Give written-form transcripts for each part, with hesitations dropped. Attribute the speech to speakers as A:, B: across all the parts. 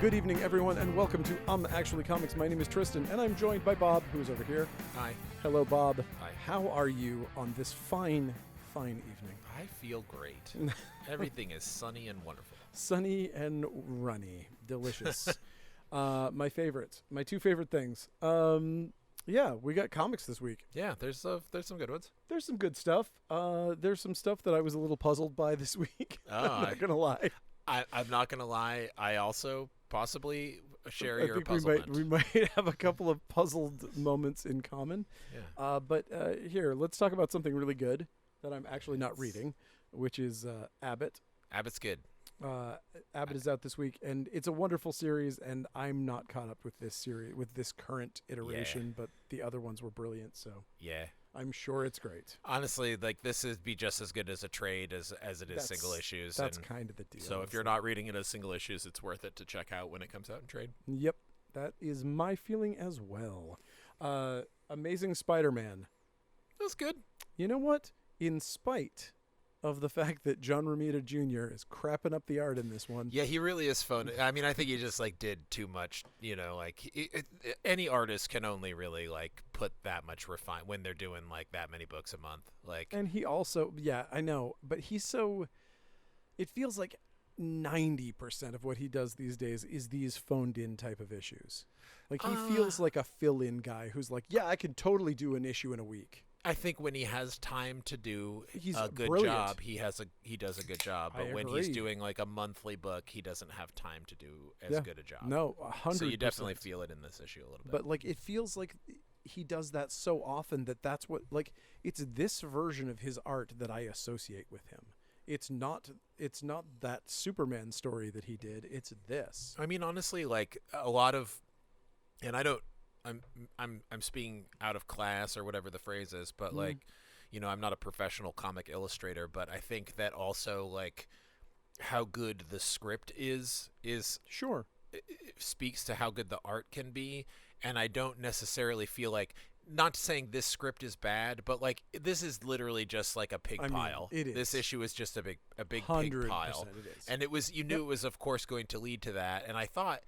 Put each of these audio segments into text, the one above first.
A: Good evening, everyone, and welcome to Actually Comics. My name is Tristan, and I'm joined by Bob, who's over here.
B: Hi.
A: Hello, Bob.
B: Hi.
A: How are you on this fine evening?
B: I feel great. Everything is sunny and wonderful.
A: Sunny and runny. Delicious. My two favorite things. Yeah, we got comics this week.
B: Yeah, there's some good ones.
A: There's some good stuff. There's some stuff that I was a little puzzled by this week. I'm not going to lie.
B: I'm not going to lie. I also possibly share
A: I
B: your
A: think
B: puzzlement.
A: we might have a couple of puzzled moments in common.
B: Yeah.
A: But here, let's talk about something really good that I'm actually not reading, which is Abbott.
B: Abbott's good.
A: Abbott is out this week, and it's a wonderful series, and I'm not caught up with this series, with this current iteration, but the other ones were brilliant, so
B: Yeah.
A: I'm sure it's great.
B: Honestly, this would be just as good as a trade as it is single issues.
A: That's
B: and
A: kind of the deal.
B: so if you're not reading it as single issues, it's worth it to check out when it comes out in trade.
A: Yep, that is my feeling as well. Amazing Spider-Man.
B: That's good.
A: You know what? In spite of the fact that John Romita Jr. is crapping up the art in this one.
B: Yeah, he really is fun. I mean, I think he just did too much. Any artist can only really put that much refine when they're doing that many books a month.
A: And he also, yeah, I know, but he's so. It feels like 90% of what he does these days is these phoned-in type of issues. He feels like a fill-in guy who's yeah, I can totally do an issue in a week.
B: I think when he has time to do
A: He's
B: a good
A: brilliant.
B: job, he does a good job. But when he's doing a monthly book, he doesn't have time to do as good a job.
A: No, 100%.
B: So you definitely feel it in this issue a little bit.
A: But it feels like he does that so often that's what it's this version of his art that I associate with him. It's not that Superman story that he did. It's this.
B: I mean, honestly, a lot of, and I don't. I'm speaking out of class or whatever the phrase is, but I'm not a professional comic illustrator, but I think that also how good the script is
A: Sure
B: speaks to how good the art can be, and I don't necessarily feel not saying this script is bad, but this is literally just a pig pile.
A: It is.
B: This issue is just a big pig
A: 100%
B: pile,
A: it is.
B: and it was it was of course going to lead to that, and I thought.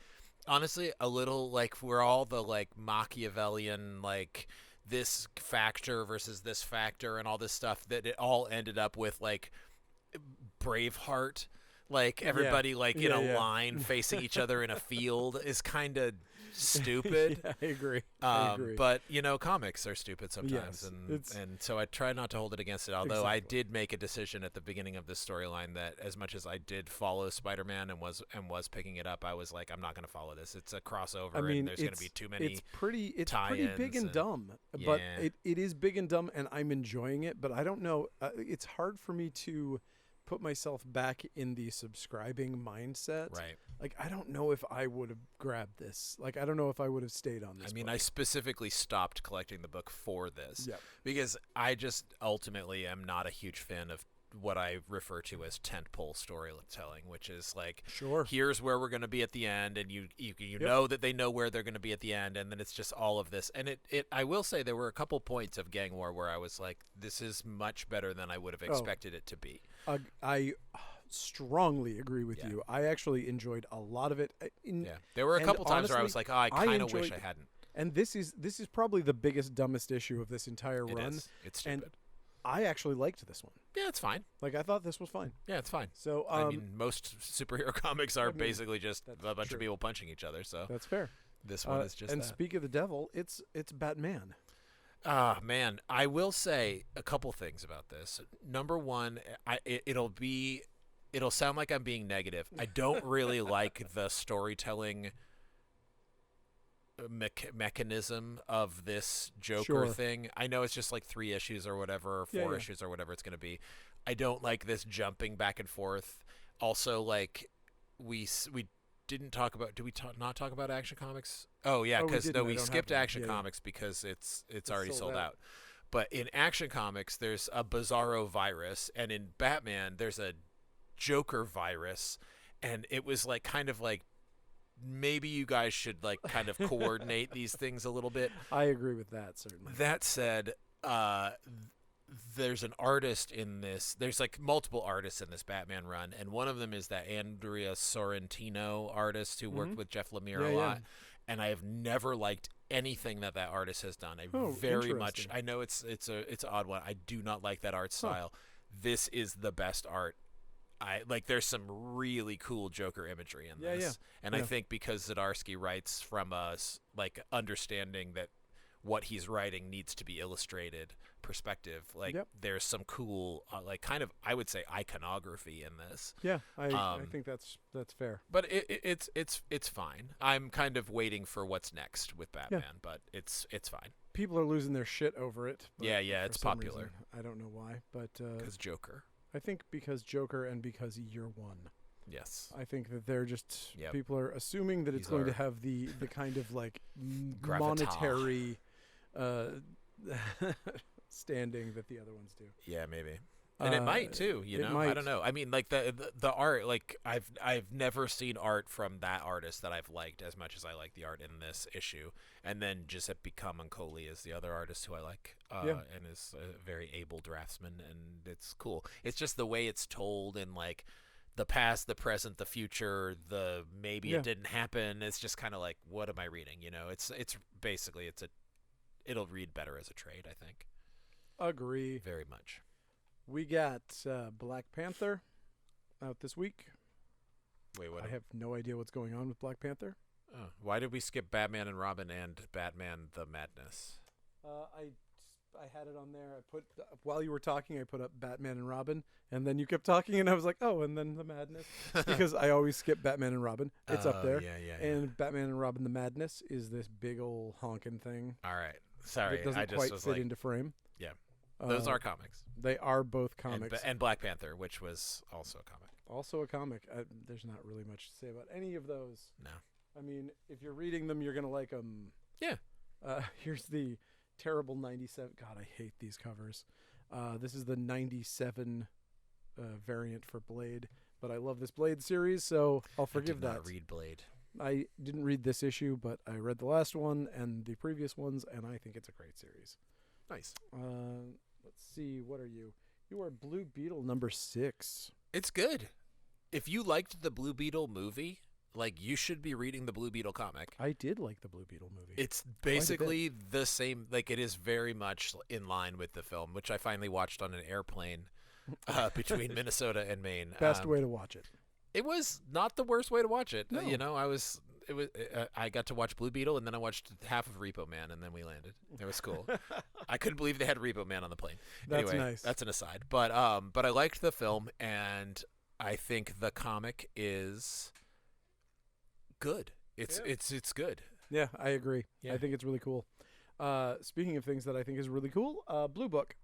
B: Honestly, a little we're all the Machiavellian this factor versus this factor and all this stuff that it all ended up with Braveheart. Everybody in a line facing each other in a field is kind of stupid.
A: Yeah, I agree.
B: But comics are stupid sometimes,
A: Yes,
B: and so I try not to hold it against it. Although I
A: Exactly.
B: did make a decision at the beginning of this storyline that as much as I did follow Spider-Man and was picking it up, I was I'm not going to follow this. It's a crossover, and there's going to be too many.
A: It's pretty
B: tie-ins
A: big and dumb, but it is big and dumb, and I'm enjoying it. But I don't know. It's hard for me to put myself back in the subscribing mindset.
B: Right.
A: I don't know if I would have grabbed this. I don't know if I would have stayed on this.
B: I mean,
A: book.
B: I specifically stopped collecting the book for this.
A: Yep.
B: Because I just ultimately am not a huge fan of what I refer to as tentpole storytelling, which is
A: Sure.
B: here's where we're going to be at the end, and you know that they know where they're going to be at the end, and then it's just all of this. And it I will say there were a couple points of Gang War where I was this is much better than I would have expected it to be.
A: I strongly agree with you. I actually enjoyed a lot of it.
B: There were a couple times where I was
A: honestly,
B: I kind of
A: enjoyed-
B: wish I hadn't.
A: And this is probably the biggest, dumbest issue of this entire
B: It
A: run.
B: is. It's stupid.
A: And I actually liked this one.
B: Yeah, it's fine.
A: I thought this was fine.
B: Yeah, it's fine.
A: So
B: I mean, most superhero comics are basically just a bunch
A: true.
B: of people punching each other. So
A: that's fair.
B: this one is just
A: and
B: that.
A: speak of the devil, it's Batman.
B: Ah, man, I will say a couple things about this. Number one, it'll sound like I'm being negative. I don't really like the storytelling mechanism of this Joker
A: Sure.
B: thing. I know it's just 3 issues or whatever, or 4 issues or whatever it's going to be. I don't like this jumping back and forth. Also, we didn't talk about. Did we not talk about Action Comics? Oh yeah,
A: we
B: because
A: didn't. I
B: we
A: don't
B: skipped
A: have them.
B: Action
A: Yeah,
B: Comics because it's already
A: sold
B: sold out. But in Action Comics, there's a Bizarro virus, and in Batman, there's a Joker virus, and it was maybe you guys should kind of coordinate these things a little bit.
A: I agree with that, certainly.
B: That said, there's an artist in this. There's like multiple artists in this Batman run, and one of them is that Andrea Sorrentino artist who worked with Jeff Lemire
A: Yeah,
B: a
A: yeah.
B: lot. And I have never liked anything that artist has done. I
A: Oh,
B: very much.
A: interesting.
B: I know it's an odd one. I do not like that art style. This is the best art. I like. There's some really cool Joker imagery in this,
A: Yeah, yeah.
B: and I
A: Yeah.
B: think because Zdarsky writes from us like understanding that what he's writing needs to be illustrated perspective. Like
A: Yep.
B: there's some cool like kind of I would say iconography in this.
A: Yeah, I
B: Um,
A: think that's fair.
B: But it's fine. I'm kind of waiting for what's next with Batman, but it's fine
A: People are losing their shit over it. But
B: Yeah, yeah,
A: for
B: it's
A: some
B: popular.
A: reason, I don't know why, but
B: because Joker.
A: I think because Joker and because Year One.
B: Yes.
A: I think that they're just
B: Yep.
A: people are assuming that it's
B: These
A: going to
B: are-
A: have the kind of like
B: Gravitas.
A: monetary standing that the other ones do.
B: Yeah, maybe. And it might too, you
A: it
B: know. I
A: might.
B: don't know. I mean, like the art, like I've never seen art from that artist that I've liked as much as I like the art in this issue. And then Giuseppe Camuncoli is the other artist who I like,
A: Yeah.
B: and is a very able draftsman, and it's cool. It's just the way it's told in like the past, the present, the future, the maybe
A: Yeah.
B: it didn't happen. It's just kind of like, what am I reading? You know, it's basically it'll read better as a trade, I think,
A: Agree.
B: very much.
A: We got Black Panther out this week.
B: Wait, what?
A: I have no idea what's going on with Black Panther.
B: Oh, why did we skip Batman and Robin and Batman the Madness?
A: I had it on there. I put while you were talking, I put up Batman and Robin, and then you kept talking, and I was like, oh, and then the Madness, because I always skip Batman and Robin. It's up there.
B: Yeah, yeah,
A: And Batman and Robin the Madness is this big old honking thing
B: All right. Sorry,
A: that doesn't
B: I just
A: quite
B: was
A: fit
B: like,
A: into frame.
B: yeah, those
A: Uh,
B: are comics.
A: They are both
B: And,
A: comics.
B: and Black Panther, which was also a comic.
A: Also a comic. There's not really much to say about any of those.
B: No.
A: I mean, if you're reading them, you're going to like them.
B: Yeah.
A: Here's the terrible 97. God, I hate these covers. This is the 97 variant for Blade. But I love this Blade series, so I'll forgive
B: I did
A: that.
B: not read Blade.
A: I didn't read this issue, but I read the last one and the previous ones, and I think it's a great series.
B: Nice.
A: Let's see. What are you? You are Blue Beetle number 6.
B: It's good. If you liked the Blue Beetle movie, like you should be reading the Blue Beetle comic.
A: I did like the Blue Beetle movie.
B: It's basically the same. Like it is very much in line with the film, which I finally watched on an airplane between Minnesota and Maine.
A: Best way to watch it.
B: It was not the worst way to watch it.
A: No.
B: You know, I got to watch Blue Beetle, and then I watched half of Repo Man, and then we landed. It was cool. I couldn't believe they had Repo Man on the plane.
A: That's
B: Anyway,
A: nice.
B: that's an aside. But I liked the film, and I think the comic is good. It's good.
A: Yeah, I agree.
B: Yeah.
A: I think it's really cool. Speaking of things that I think is really cool, Blue Book.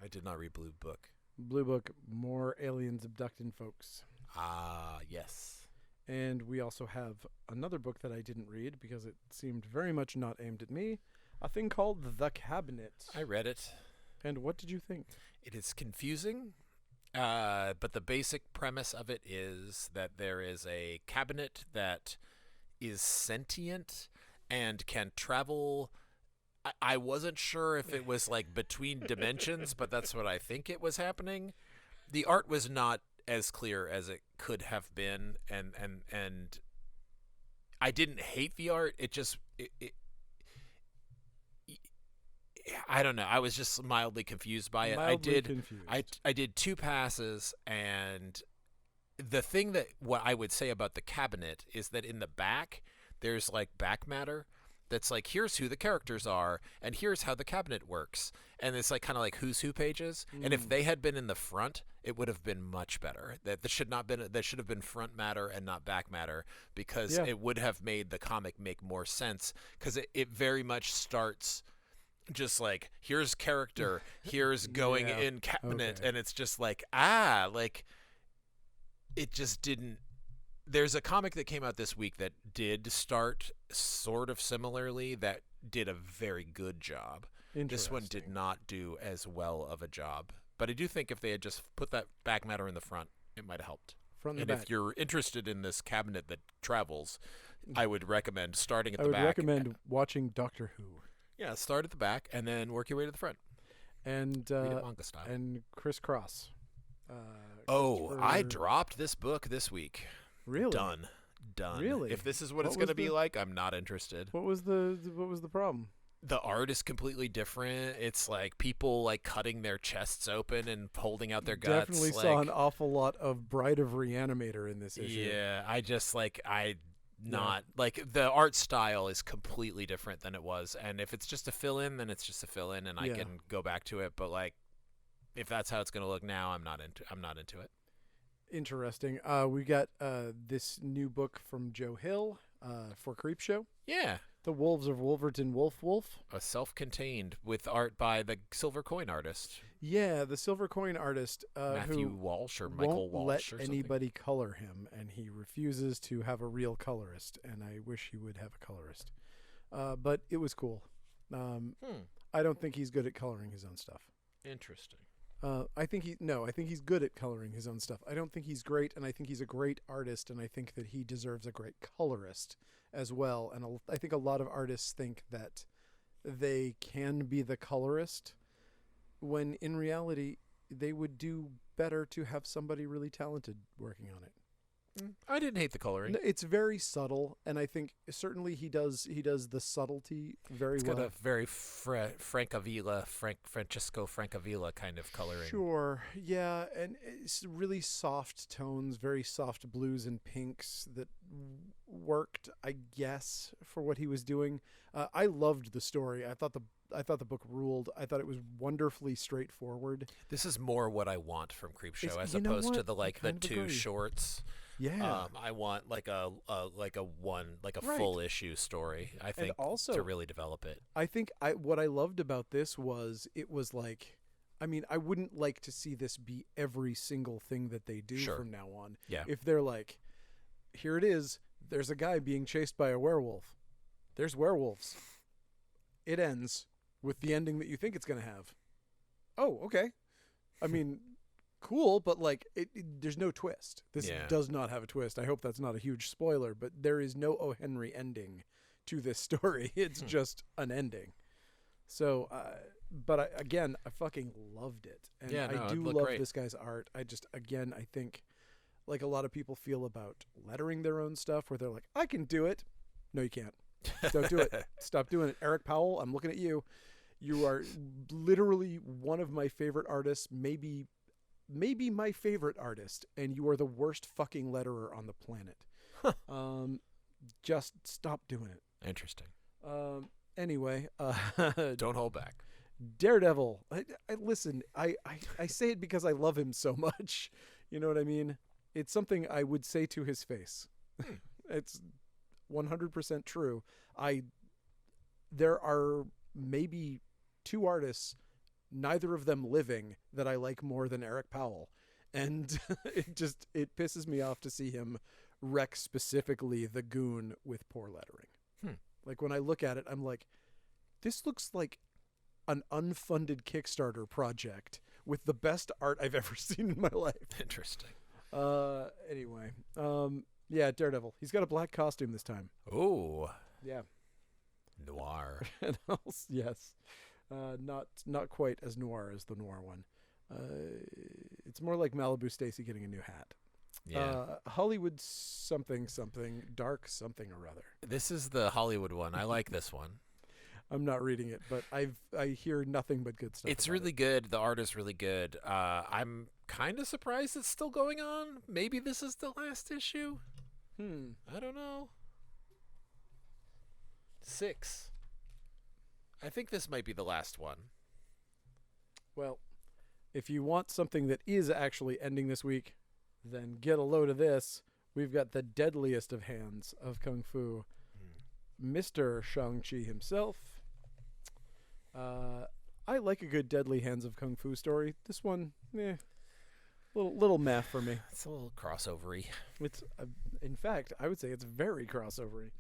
B: I did not read Blue Book.
A: Blue Book, more aliens abducting folks.
B: Ah, yes.
A: And we also have another book that I didn't read because it seemed very much not aimed at me. A thing called The Cabinet.
B: I read it.
A: And what did you think?
B: It is confusing, but the basic premise of it is that there is a cabinet that is sentient and can travel. I wasn't sure if it was like between dimensions, but that's what I think it was happening. The art was not as clear as it could have been, and I didn't hate the art. It just I don't know. I was just mildly confused by it.
A: Mildly confused.
B: I did 2 passes, and the thing that what I would say about the cabinet is that in the back there's like back matter that's like, here's who the characters are and here's how the cabinet works, and it's like kind of like who's who pages. And if they had been in the front, it would have been much better. That should have been front matter and not back matter, because
A: Yeah.
B: it would have made the comic make more sense, because it very much starts just like, here's character, here's going
A: Yeah.
B: in cabinet,
A: Okay.
B: and it's just like, it just didn't. There's a comic that came out this week that did start sort of similarly, that did a very good job. This one did
A: Interesting.
B: not do as well of a job, but I do think if they had just put that back matter in the front, it might have helped.
A: Front and
B: And
A: back.
B: if you're interested in this cabinet that travels, I would recommend starting at
A: I
B: the
A: would
B: back.
A: recommend watching Doctor Who.
B: Yeah, start at the back and then work your way to the front.
A: and
B: Read it manga style.
A: and Chris Cross.
B: Oh, I
A: Christopher-
B: dropped this book this week.
A: Really?
B: Done.
A: Really?
B: If this is what
A: What
B: it's going to
A: was
B: be
A: the-
B: like, I'm not interested.
A: What was the problem?
B: The art is completely different. It's like people like cutting their chests open and holding out their guts.
A: Definitely
B: like,
A: saw an awful lot of Bride of Reanimator in this issue.
B: Yeah, I just like like the art style is completely different than it was, and if it's just a fill in, then it's just a fill in, and I
A: Yeah.
B: can go back to it. But like, if that's how it's gonna look now, I'm not into it.
A: Interesting. We got this new book from Joe Hill for Creepshow.
B: Yeah,
A: The Wolves of Wolverton Wolf.
B: a self-contained with art by the silver coin artist
A: Yeah, the silver coin artist
B: Matthew
A: who
B: Walsh or Michael
A: won't
B: Walsh
A: let
B: or something.
A: anybody color him, and he refuses to have a real colorist. And I wish he would have a colorist. But it was cool. I don't think he's good at coloring his own stuff.
B: Interesting.
A: I think he's good at coloring his own stuff. I don't think he's great, and I think he's a great artist, and I think that he deserves a great colorist as well. And I think a lot of artists think that they can be the colorist, when in reality they would do better to have somebody really talented working on it.
B: I didn't hate the coloring.
A: It's very subtle, and I think certainly he does the subtlety very
B: It's
A: well.
B: got a very Francavilla, Francesco Francavilla kind of coloring.
A: Sure, yeah, and it's really soft tones, very soft blues and pinks that worked, I guess, for what he was doing. I loved the story. I thought the book ruled. I thought it was wonderfully straightforward.
B: This is more what I want from Creepshow
A: It's-
B: as
A: you know
B: opposed to
A: what?
B: the
A: I
B: the
A: kind of
B: two
A: agree.
B: shorts.
A: Yeah,
B: I want like a
A: Right.
B: full issue story. I think
A: also-
B: to really develop it.
A: I think what I loved about this was it was like, I mean, I wouldn't like to see this be every single thing that they do
B: Sure.
A: from now on.
B: Yeah.
A: If they're like, here it is, there's a guy being chased by a werewolf. There's werewolves. It ends with the ending that you think it's going to have. Oh, okay. I mean, cool, but like there's no twist. This
B: Yeah.
A: does not have a twist. I hope that's not a huge spoiler, but there is no O. Henry ending to this story. It's just an ending. So, but I fucking loved it, and
B: Yeah, no,
A: I
B: it
A: do
B: looked
A: love
B: great.
A: this guy's art. I think, like a lot of people feel about lettering their own stuff, where they're like, I can do it. No, you can't. Don't do it. Stop doing it. Eric Powell, I'm looking at you. You are literally one of my favorite artists, maybe my favorite artist, and you are the worst fucking letterer on the planet. Just stop doing it.
B: Interesting.
A: Anyway,
B: Don't hold back.
A: Daredevil. Listen, I say it because I love him so much. You know what I mean? It's something I would say to his face. It's 100% true. There are maybe two artists, neither of them living, that I like more than Eric Powell. And it pisses me off to see him wreck specifically the Goon with poor lettering. Like when I look at it, I'm like, this looks like an unfunded Kickstarter project with the best art I've ever seen in my life.
B: Interesting.
A: Anyway, yeah, Daredevil. He's got a black costume this time.
B: Oh,
A: Yeah.
B: noir.
A: And else, yes, not quite as noir as the noir one. It's more like Malibu Stacy getting a new hat.
B: Yeah.
A: Hollywood something dark something or other.
B: This is the Hollywood one. I like this one.
A: I'm not reading it, but I hear nothing but good stuff.
B: It's
A: about
B: really good. The art is really good. I'm kind of surprised it's still going on. Maybe this is the last issue.
A: it.
B: I don't know. 6. I think this might be the last one.
A: Well, if you want something that is actually ending this week, then get a load of this. We've got the deadliest of hands of Kung Fu, Mr. Shang-Chi himself. I like a good Deadly Hands of Kung Fu story. This one, little meh for me.
B: It's a little crossovery.
A: It's, in fact, I would say it's very crossovery.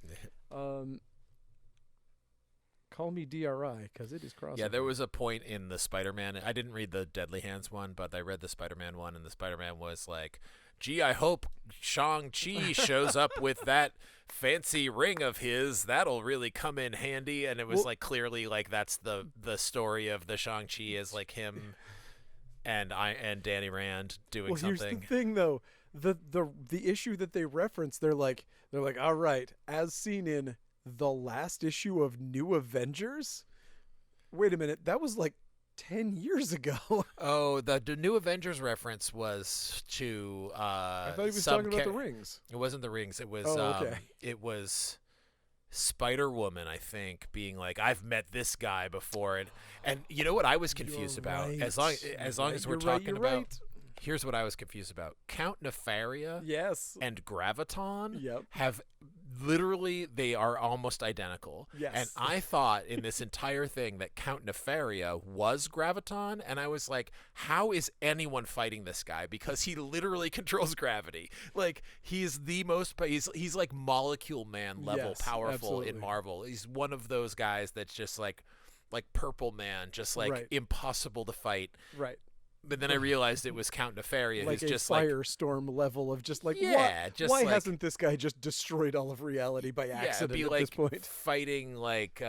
A: Call me DRI because it is crossover.
B: Yeah, there was a point in the Spider-Man. I didn't read the Deadly Hands one, but I read the Spider-Man one, and the Spider-Man was like, gee, I hope Shang-Chi shows up with that fancy ring of his. That'll really come in handy. And it was
A: Well-
B: like clearly like that's the story of the Shang-Chi is like him and Danny Rand doing
A: Well, here's
B: something.
A: the thing, though. The issue that they reference, they're like, all right, as seen in the last issue of New Avengers. Wait a minute, that was like 10 years ago.
B: Oh, the New Avengers reference was to
A: I thought he was talking about the rings.
B: It wasn't the rings. It was
A: Oh, okay.
B: it was Spider-Woman, I think, being like, I've met this guy before, and you know what I was confused
A: You're
B: about?
A: right.
B: As long as we're
A: You're right,
B: talking
A: you're
B: about,
A: right.
B: here's what I was confused about: Count Nefaria
A: Yes.
B: and Graviton
A: Yep.
B: have literally they are almost identical.
A: Yes.
B: And I thought in this entire thing that Count Nefaria was Graviton, and I was like, how is anyone fighting this guy? Because he literally controls gravity. Like he's the most he's like Molecule Man level
A: Yes,
B: powerful
A: absolutely.
B: in Marvel. He's one of those guys that's just like Purple Man, just like
A: Right.
B: impossible to fight.
A: Right.
B: But then I realized it was Count Nefaria,
A: Like
B: who's
A: a
B: just like
A: firestorm level of just like,
B: Yeah, just
A: why
B: like-
A: hasn't this guy just destroyed all of reality by accident
B: be
A: at
B: like
A: this point?
B: fighting like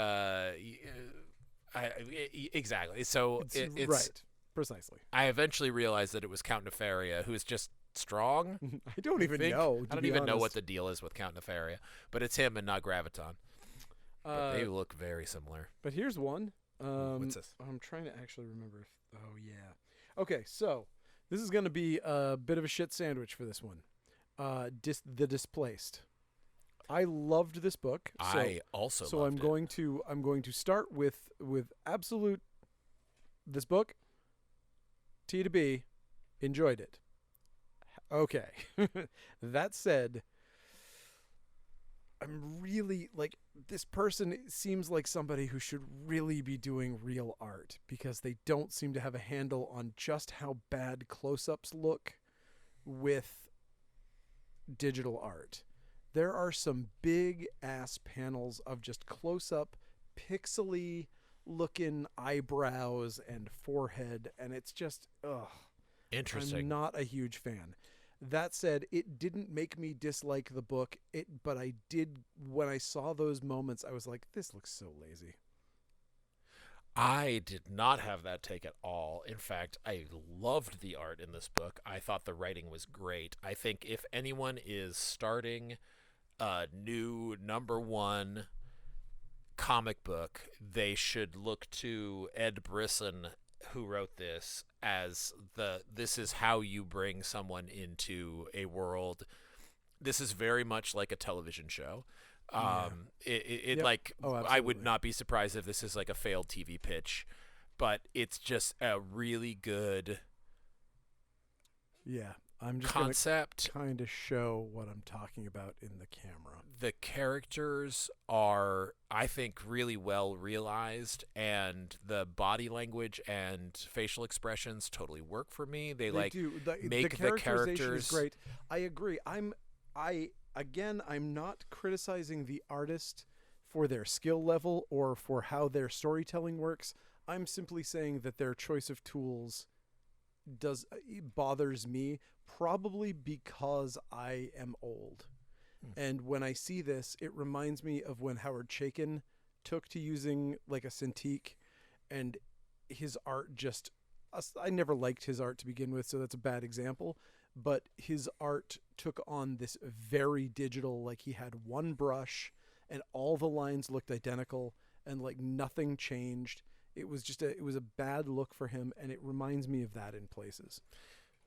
B: exactly. So it's
A: right. Precisely.
B: I eventually realized that it was Count Nefaria, who is just strong.
A: I don't even
B: think.
A: know.
B: I don't even know what the deal is with Count Nefaria, but it's him and not Graviton. But they look very similar.
A: But here's one.
B: What's this?
A: I'm trying to actually remember. Oh yeah. Okay, so this is going to be a bit of a shit sandwich for this one. The Displaced. I loved this book. So,
B: I also
A: so
B: loved
A: I'm going to start with absolute. This book. T to B, enjoyed it. Okay. That said, I'm really like this person seems like somebody who should really be doing real art because they don't seem to have a handle on just how bad close-ups look with digital art. There are some big ass panels of just close-up pixely looking eyebrows and forehead, and it's just
B: Interesting.
A: I'm not a huge fan. That said, it didn't make me dislike the book. But I did, when I saw those moments, I was like, this looks so lazy.
B: I did not have that take at all. In fact, I loved the art in this book. I thought the writing was great. I think if anyone is starting a new #1 comic book, they should look to Ed Brisson, who wrote this, as this is how you bring someone into a world. This is very much like a television show.
A: Yep.
B: Like
A: Oh,
B: I would
A: absolutely.
B: not be surprised if this is like a failed TV pitch, but it's just a really good
A: Yeah, I'm just
B: concept.
A: going to kind of show what I'm talking about in the camera.
B: The characters are, I think, really well realized, and the body language and facial expressions totally work for me. They like
A: do.
B: make
A: the
B: the
A: characterization
B: characters
A: is great. I agree. I'm not criticizing the artist for their skill level or for how their storytelling works. I'm simply saying that their choice of tools bothers me, probably because I am old. And when I see this, it reminds me of when Howard Chaykin took to using like a Cintiq, and his art just, I never liked his art to begin with, so that's a bad example. But his art took on this very digital, like he had one brush and all the lines looked identical and like nothing changed. It was just it was a bad look for him, and it reminds me of that in places.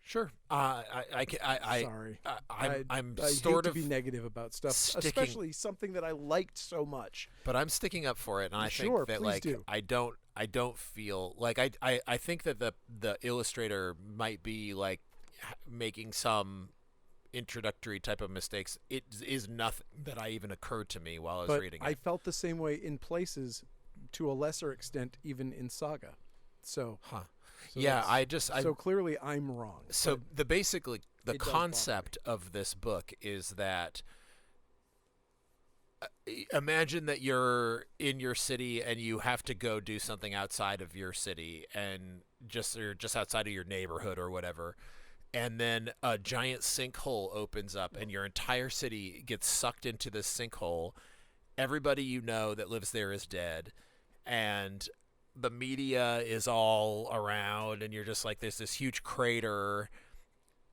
B: Sure.
A: Sorry.
B: I'm
A: I
B: sort
A: hate
B: of
A: to be negative about stuff,
B: sticking-
A: especially something that I liked so much.
B: but I'm sticking up for it, and I
A: Sure,
B: think that
A: please
B: like
A: do.
B: I don't feel like I think that the illustrator might be like making some introductory type of mistakes. It is nothing that I even occurred to me while I was
A: But
B: reading
A: I
B: it.
A: felt the same way in places, to a lesser extent, even in Saga. So,
B: Huh.
A: so
B: Yeah,
A: that's-
B: I
A: so clearly I'm wrong.
B: So
A: but
B: the basically the
A: it does bother me.
B: concept of this book is that imagine that you're in your city and you have to go do something outside of your city and just outside of your neighborhood or whatever, and then a giant sinkhole opens up, and your entire city gets sucked into this sinkhole. Everybody you know that lives there is dead, and the media is all around, and you're just like, there's this huge crater,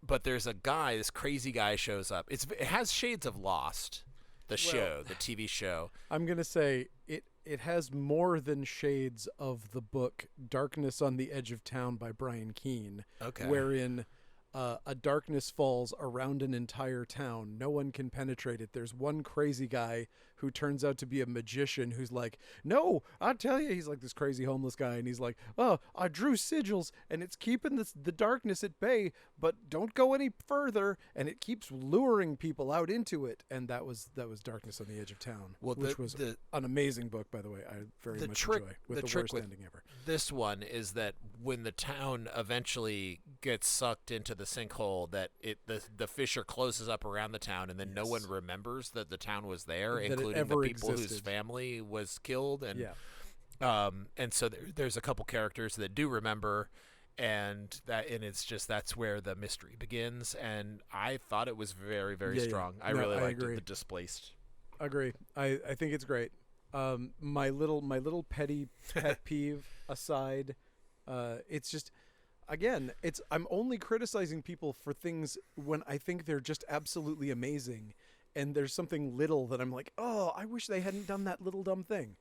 B: but there's a guy, this crazy guy shows up. It has shades of Lost, the TV show.
A: I'm gonna say it has more than shades of the book Darkness on the Edge of Town by Brian Keene, wherein a darkness falls around an entire town. No one can penetrate it. There's one crazy guy who turns out to be a magician who's like, no, I tell you, he's like this crazy homeless guy, and he's like, oh, I drew sigils, and it's keeping the darkness at bay, but don't go any further, and it keeps luring people out into it. And that was Darkness on the Edge of Town, which was an amazing book, by the way. I very much enjoy, with the worst ending ever.
B: This one is that when the town eventually gets sucked into the sinkhole, that the fissure closes up around the town, and then no one remembers that the town was there, including the people whose family was killed, and so there's a couple characters that do remember, and that's where the mystery begins. And I thought it was very, very strong. I really liked it. The Displaced.
A: Agree. I think it's great. My little petty pet peeve aside, it's just, again, I'm only criticizing people for things when I think they're just absolutely amazing, and there's something little that I'm like, oh, I wish they hadn't done that little dumb thing.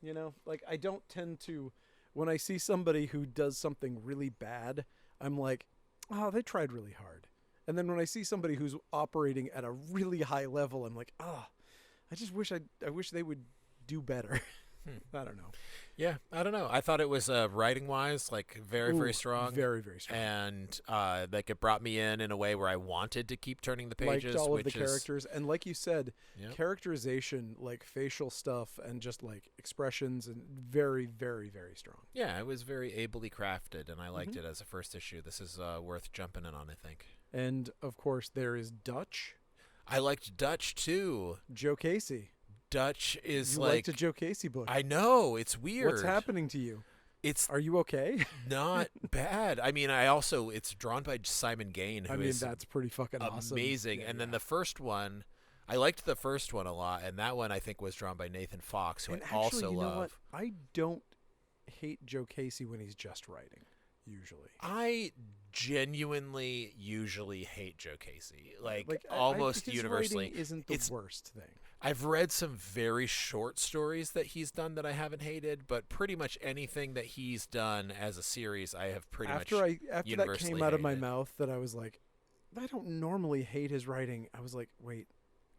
A: You know, like, I don't tend to, when I see somebody who does something really bad, I'm like, oh, they tried really hard. And then when I see somebody who's operating at a really high level, I'm like, oh, I just wish I wish they would do better. I don't know.
B: Yeah, I don't know. I thought it was writing wise, like very, very strong.
A: Very, very strong.
B: And like it brought me in a way where I wanted to keep turning the pages.
A: Liked all of the characters, and like you said, characterization, like facial stuff and just like expressions, and very, very, very strong.
B: Yeah, it was very ably crafted, and I liked it as a first issue. This is worth jumping in on, I think.
A: And of course, there is Dutch.
B: I liked Dutch too.
A: Joe Casey.
B: Dutch is
A: you
B: like
A: liked a Joe Casey book.
B: I know, it's weird.
A: What's happening to you?
B: Are
A: you okay?
B: Not bad. I mean, it's drawn by Simon Gane, who is
A: that's pretty fucking awesome.
B: Amazing. Yeah, and then the first one, I liked the first one a lot, and that one I think was drawn by Nathan Fox, who I also love. You know what?
A: I don't hate Joe Casey when he's just writing. Usually,
B: I genuinely usually hate Joe Casey, like almost universally.
A: Isn't the worst thing.
B: I've read some very short stories that he's done that I haven't hated, but pretty much anything that he's done as a series, I have pretty much
A: after that came out of my mouth that I was like, I don't normally hate his writing. I was like, wait,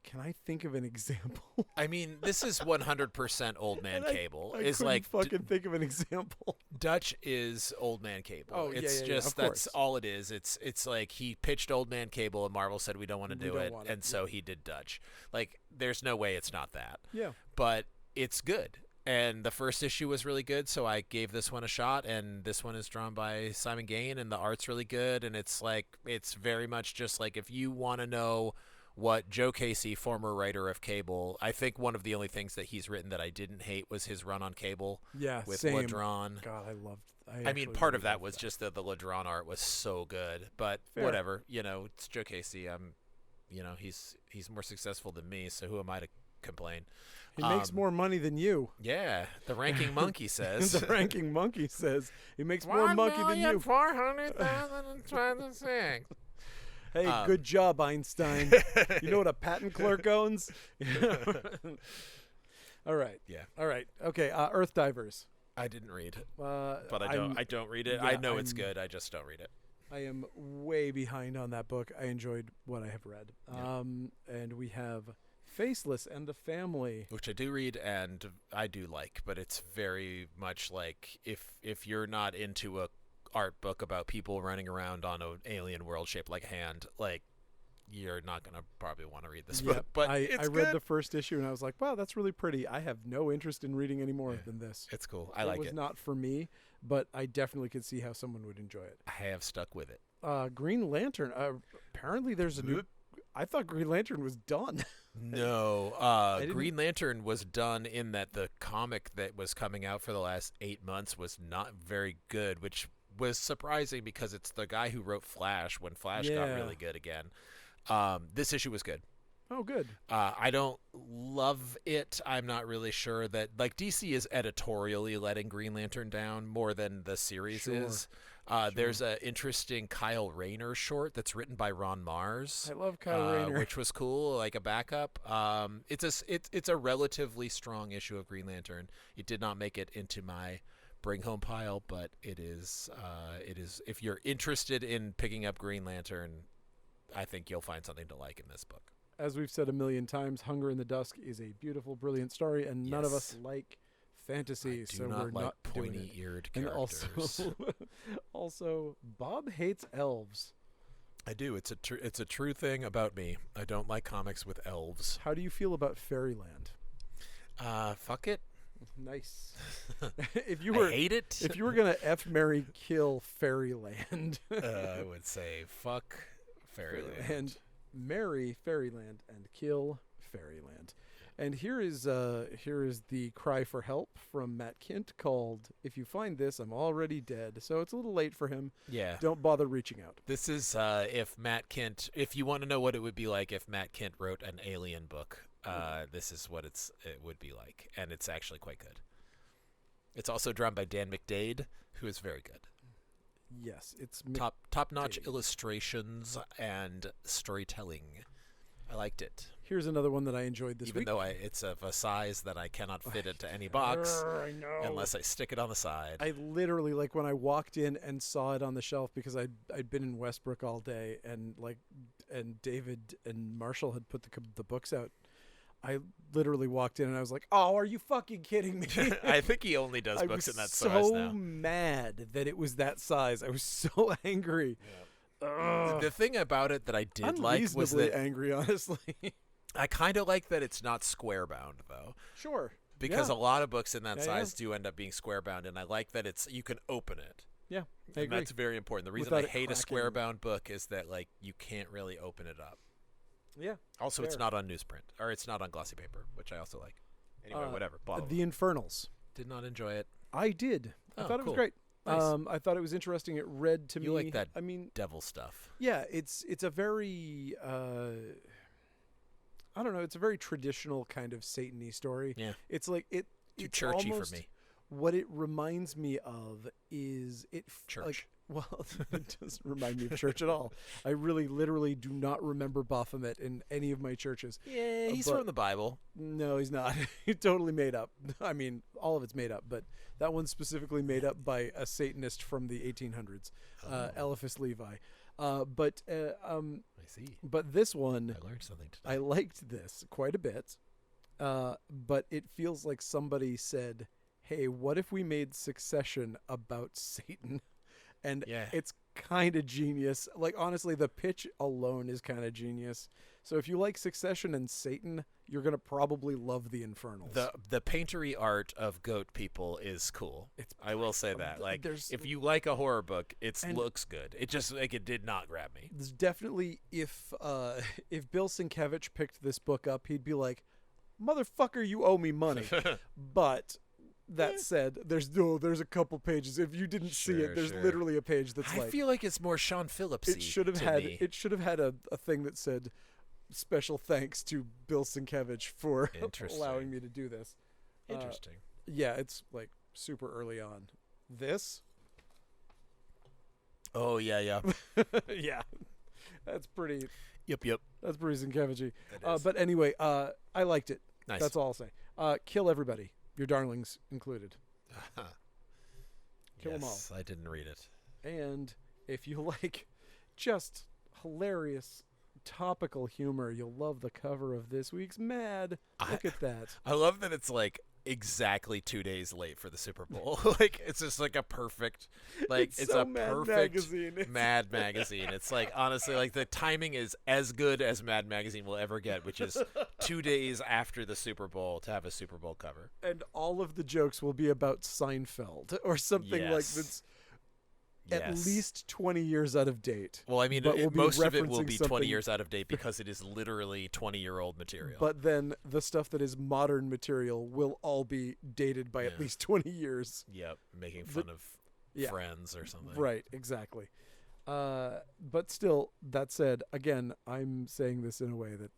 A: can I think of an example?
B: I mean, this is 100% Old Man Cable.
A: I couldn't fucking think of an example.
B: Dutch is Old Man Cable.
A: Oh,
B: it's just that's all it is. It's like he pitched Old Man Cable and Marvel said we don't want to do it, and so he did Dutch. Like, there's no way it's not that.
A: Yeah.
B: But it's good. And the first issue was really good, so I gave this one a shot, and this one is drawn by Simon Gane, and the art's really good, and it's very much just like, if you want to know what Joe Casey, former writer of Cable, I think one of the only things that he's written that I didn't hate was his run on Cable.
A: Yeah,
B: with
A: same.
B: Ladron.
A: God,
B: I mean, part of that was just the Ladron art was so good, but whatever. You know, it's Joe Casey. He's more successful than me, so who am I to complain?
A: He makes more money than you.
B: Yeah, the ranking monkey says.
A: The ranking monkey says he makes more money than you.
B: 1,400,026.
A: Hey, good job, Einstein. You know what a patent clerk owns? All right.
B: Yeah.
A: All right. Okay. Earth Divers.
B: I didn't read it, but I don't read it. Yeah, I know it's good. I just don't read it.
A: I am way behind on that book. I enjoyed what I have read.
B: Yeah.
A: And we have Faceless and the Family,
B: which I do read and I do like, but it's very much like if you're not into a art book about people running around on an alien world shaped like a hand, like, you're not gonna probably want to read this book. But I
A: read the first issue and I was like, wow, that's really pretty. I have no interest in reading any more than this.
B: It's cool. I like it.
A: It was not for me, but I definitely could see how someone would enjoy it.
B: I have stuck with it.
A: Green Lantern. Apparently there's a new. I thought Green Lantern was done.
B: No, Green Lantern was done in that the comic that was coming out for the last 8 months was not very good, which was surprising because it's the guy who wrote Flash when Flash got
A: Yeah.
B: really good again. This issue was good.
A: Oh, good.
B: I don't love it. I'm not really sure that like DC is editorially letting Green Lantern down more than the series
A: Sure.
B: is. There's an interesting Kyle Rayner short that's written by Ron Mars.
A: I love Kyle Rayner.
B: Which was cool, like a backup. It's a relatively strong issue of Green Lantern. It did not make it into my bring home pile, but it is. If you're interested in picking up Green Lantern, I think you'll find something to like in this book.
A: As we've said a million times, Hunger in the Dusk is a beautiful, brilliant story, and none of us
B: Yes.
A: like fantasy,
B: I do
A: so
B: not
A: we're
B: like
A: not doing it.
B: pointy-eared
A: And
B: characters.
A: also, Bob hates elves.
B: I do. It's a true thing about me. I don't like comics with elves.
A: How do you feel about Fairyland?
B: Fuck it.
A: Nice. If you were
B: I hate it.
A: if you were gonna F, marry, kill Fairyland,
B: I would say fuck Fairyland.
A: and marry Fairyland and kill Fairyland. And here is the cry for help from Matt Kint called "If you find this, I'm already dead." So it's a little late for him.
B: Yeah.
A: Don't bother reaching out.
B: This is if you want to know what it would be like if Matt Kint wrote an Alien book, this is what it would be like, and it's actually quite good. It's also drawn by Dan McDade, who is very good.
A: Yes, it's
B: Top-notch
A: McDade.
B: illustrations and storytelling. I liked it,
A: Here's another one that I enjoyed this
B: even
A: week.
B: though it's of a size that I cannot fit into any box
A: I know.
B: unless I stick it on the side.
A: I literally, like, when I walked in and saw it on the shelf, because I'd been in Westbrook all day, and David and Marshall had put the books out. I literally walked in and I was like, "Oh, are you fucking kidding me?"
B: I think he only does
A: I
B: books
A: was
B: in that
A: so
B: size now.
A: mad that it was that size. I was so angry. Ugh.
B: The thing about it that I did like was
A: Unreasonably
B: that
A: angry, honestly.
B: I kind of like that it's not square bound though,
A: Sure.
B: because
A: Yeah.
B: a lot of books in that
A: Yeah,
B: size do end up being square bound, and I like that you can open it.
A: Yeah, I
B: And
A: agree.
B: that's very important. The reason
A: Without
B: I
A: it
B: hate a
A: cracking.
B: square bound book is that like you can't really open it up.
A: Yeah.
B: Also, it's
A: Fair.
B: not on newsprint, or it's not on glossy paper, which I also like. Anyway, whatever. Blah, blah,
A: The Infernals.
B: Did not enjoy it.
A: I did. I
B: Oh,
A: thought it was
B: cool.
A: great.
B: Nice.
A: I thought it was interesting. It read to me.
B: You like that
A: I mean,
B: devil stuff.
A: yeah, it's a very I don't know. It's a very traditional kind of Satan-y story.
B: Yeah.
A: It's like
B: Too
A: it's
B: churchy
A: almost,
B: for me.
A: What it reminds me of is
B: Church.
A: Like, well, it doesn't remind me of church at all. I really, literally do not remember Baphomet in any of my churches.
B: Yeah, he's
A: but-
B: from the Bible.
A: No, he's not. He's totally made up. I mean, all of it's made up, but that one's specifically made up by a Satanist from the 1800s, Eliphas Levi.
B: I see.
A: But this one,
B: I learned something today.
A: I liked this quite a bit, but it feels like somebody said, "Hey, what if we made Succession about Satan?" And
B: Yeah.
A: it's kind of genius. Like, honestly, the pitch alone is kind of genius. So if you like Succession and Satan, you're gonna probably love the Infernals.
B: The paintery art of goat people is cool. I will say that. Like,
A: there's-
B: if you like a horror book, it
A: And-
B: looks good. It just like it did not grab me.
A: There's definitely, if Bill Sienkiewicz picked this book up, he'd be like, "Motherfucker, you owe me money." But that said, there's a couple pages. If you didn't see
B: Sure,
A: it, there's
B: sure.
A: literally a page that's
B: I
A: like,
B: feel like it's more Sean Phillipsy.
A: it should have
B: to
A: had
B: me.
A: a thing that said, "Special thanks to Bill Sienkiewicz for
B: Interesting.
A: allowing me to do this."
B: Interesting.
A: Yeah, it's like super early on. This,
B: Oh yeah.
A: yeah, that's pretty.
B: Yep.
A: That's pretty Sienkiewicz-y.
B: It is.
A: But anyway, I liked it.
B: Nice.
A: That's all I'll say. Kill everybody, your darlings included. Kill 'em all.
B: Yes, I didn't read it.
A: And if you like just hilarious topical humor, you'll love the cover of this week's Mad. Look at that.
B: I love that it's like exactly 2 days late for the Super Bowl. Like it's just like a perfect, like
A: It's
B: it's
A: so
B: a
A: Mad
B: perfect
A: Magazine. It's-
B: Mad Magazine. It's like honestly, like the timing is as good as Mad Magazine will ever get, which is 2 days after the Super Bowl to have a Super Bowl cover.
A: And all of the jokes will be about Seinfeld or something like
B: Yes.
A: that's at
B: Yes.
A: least 20 years out of date.
B: Well, I mean,
A: but we'll be
B: most of it will
A: referencing
B: be
A: something-
B: 20 years out of date because it is literally 20-year-old material.
A: But then the stuff that is modern material will all be dated by
B: Yeah.
A: at least 20 years.
B: Yep, making fun of
A: Yeah.
B: Friends or something.
A: Right, exactly. But still, that said, again, I'm saying this in a way that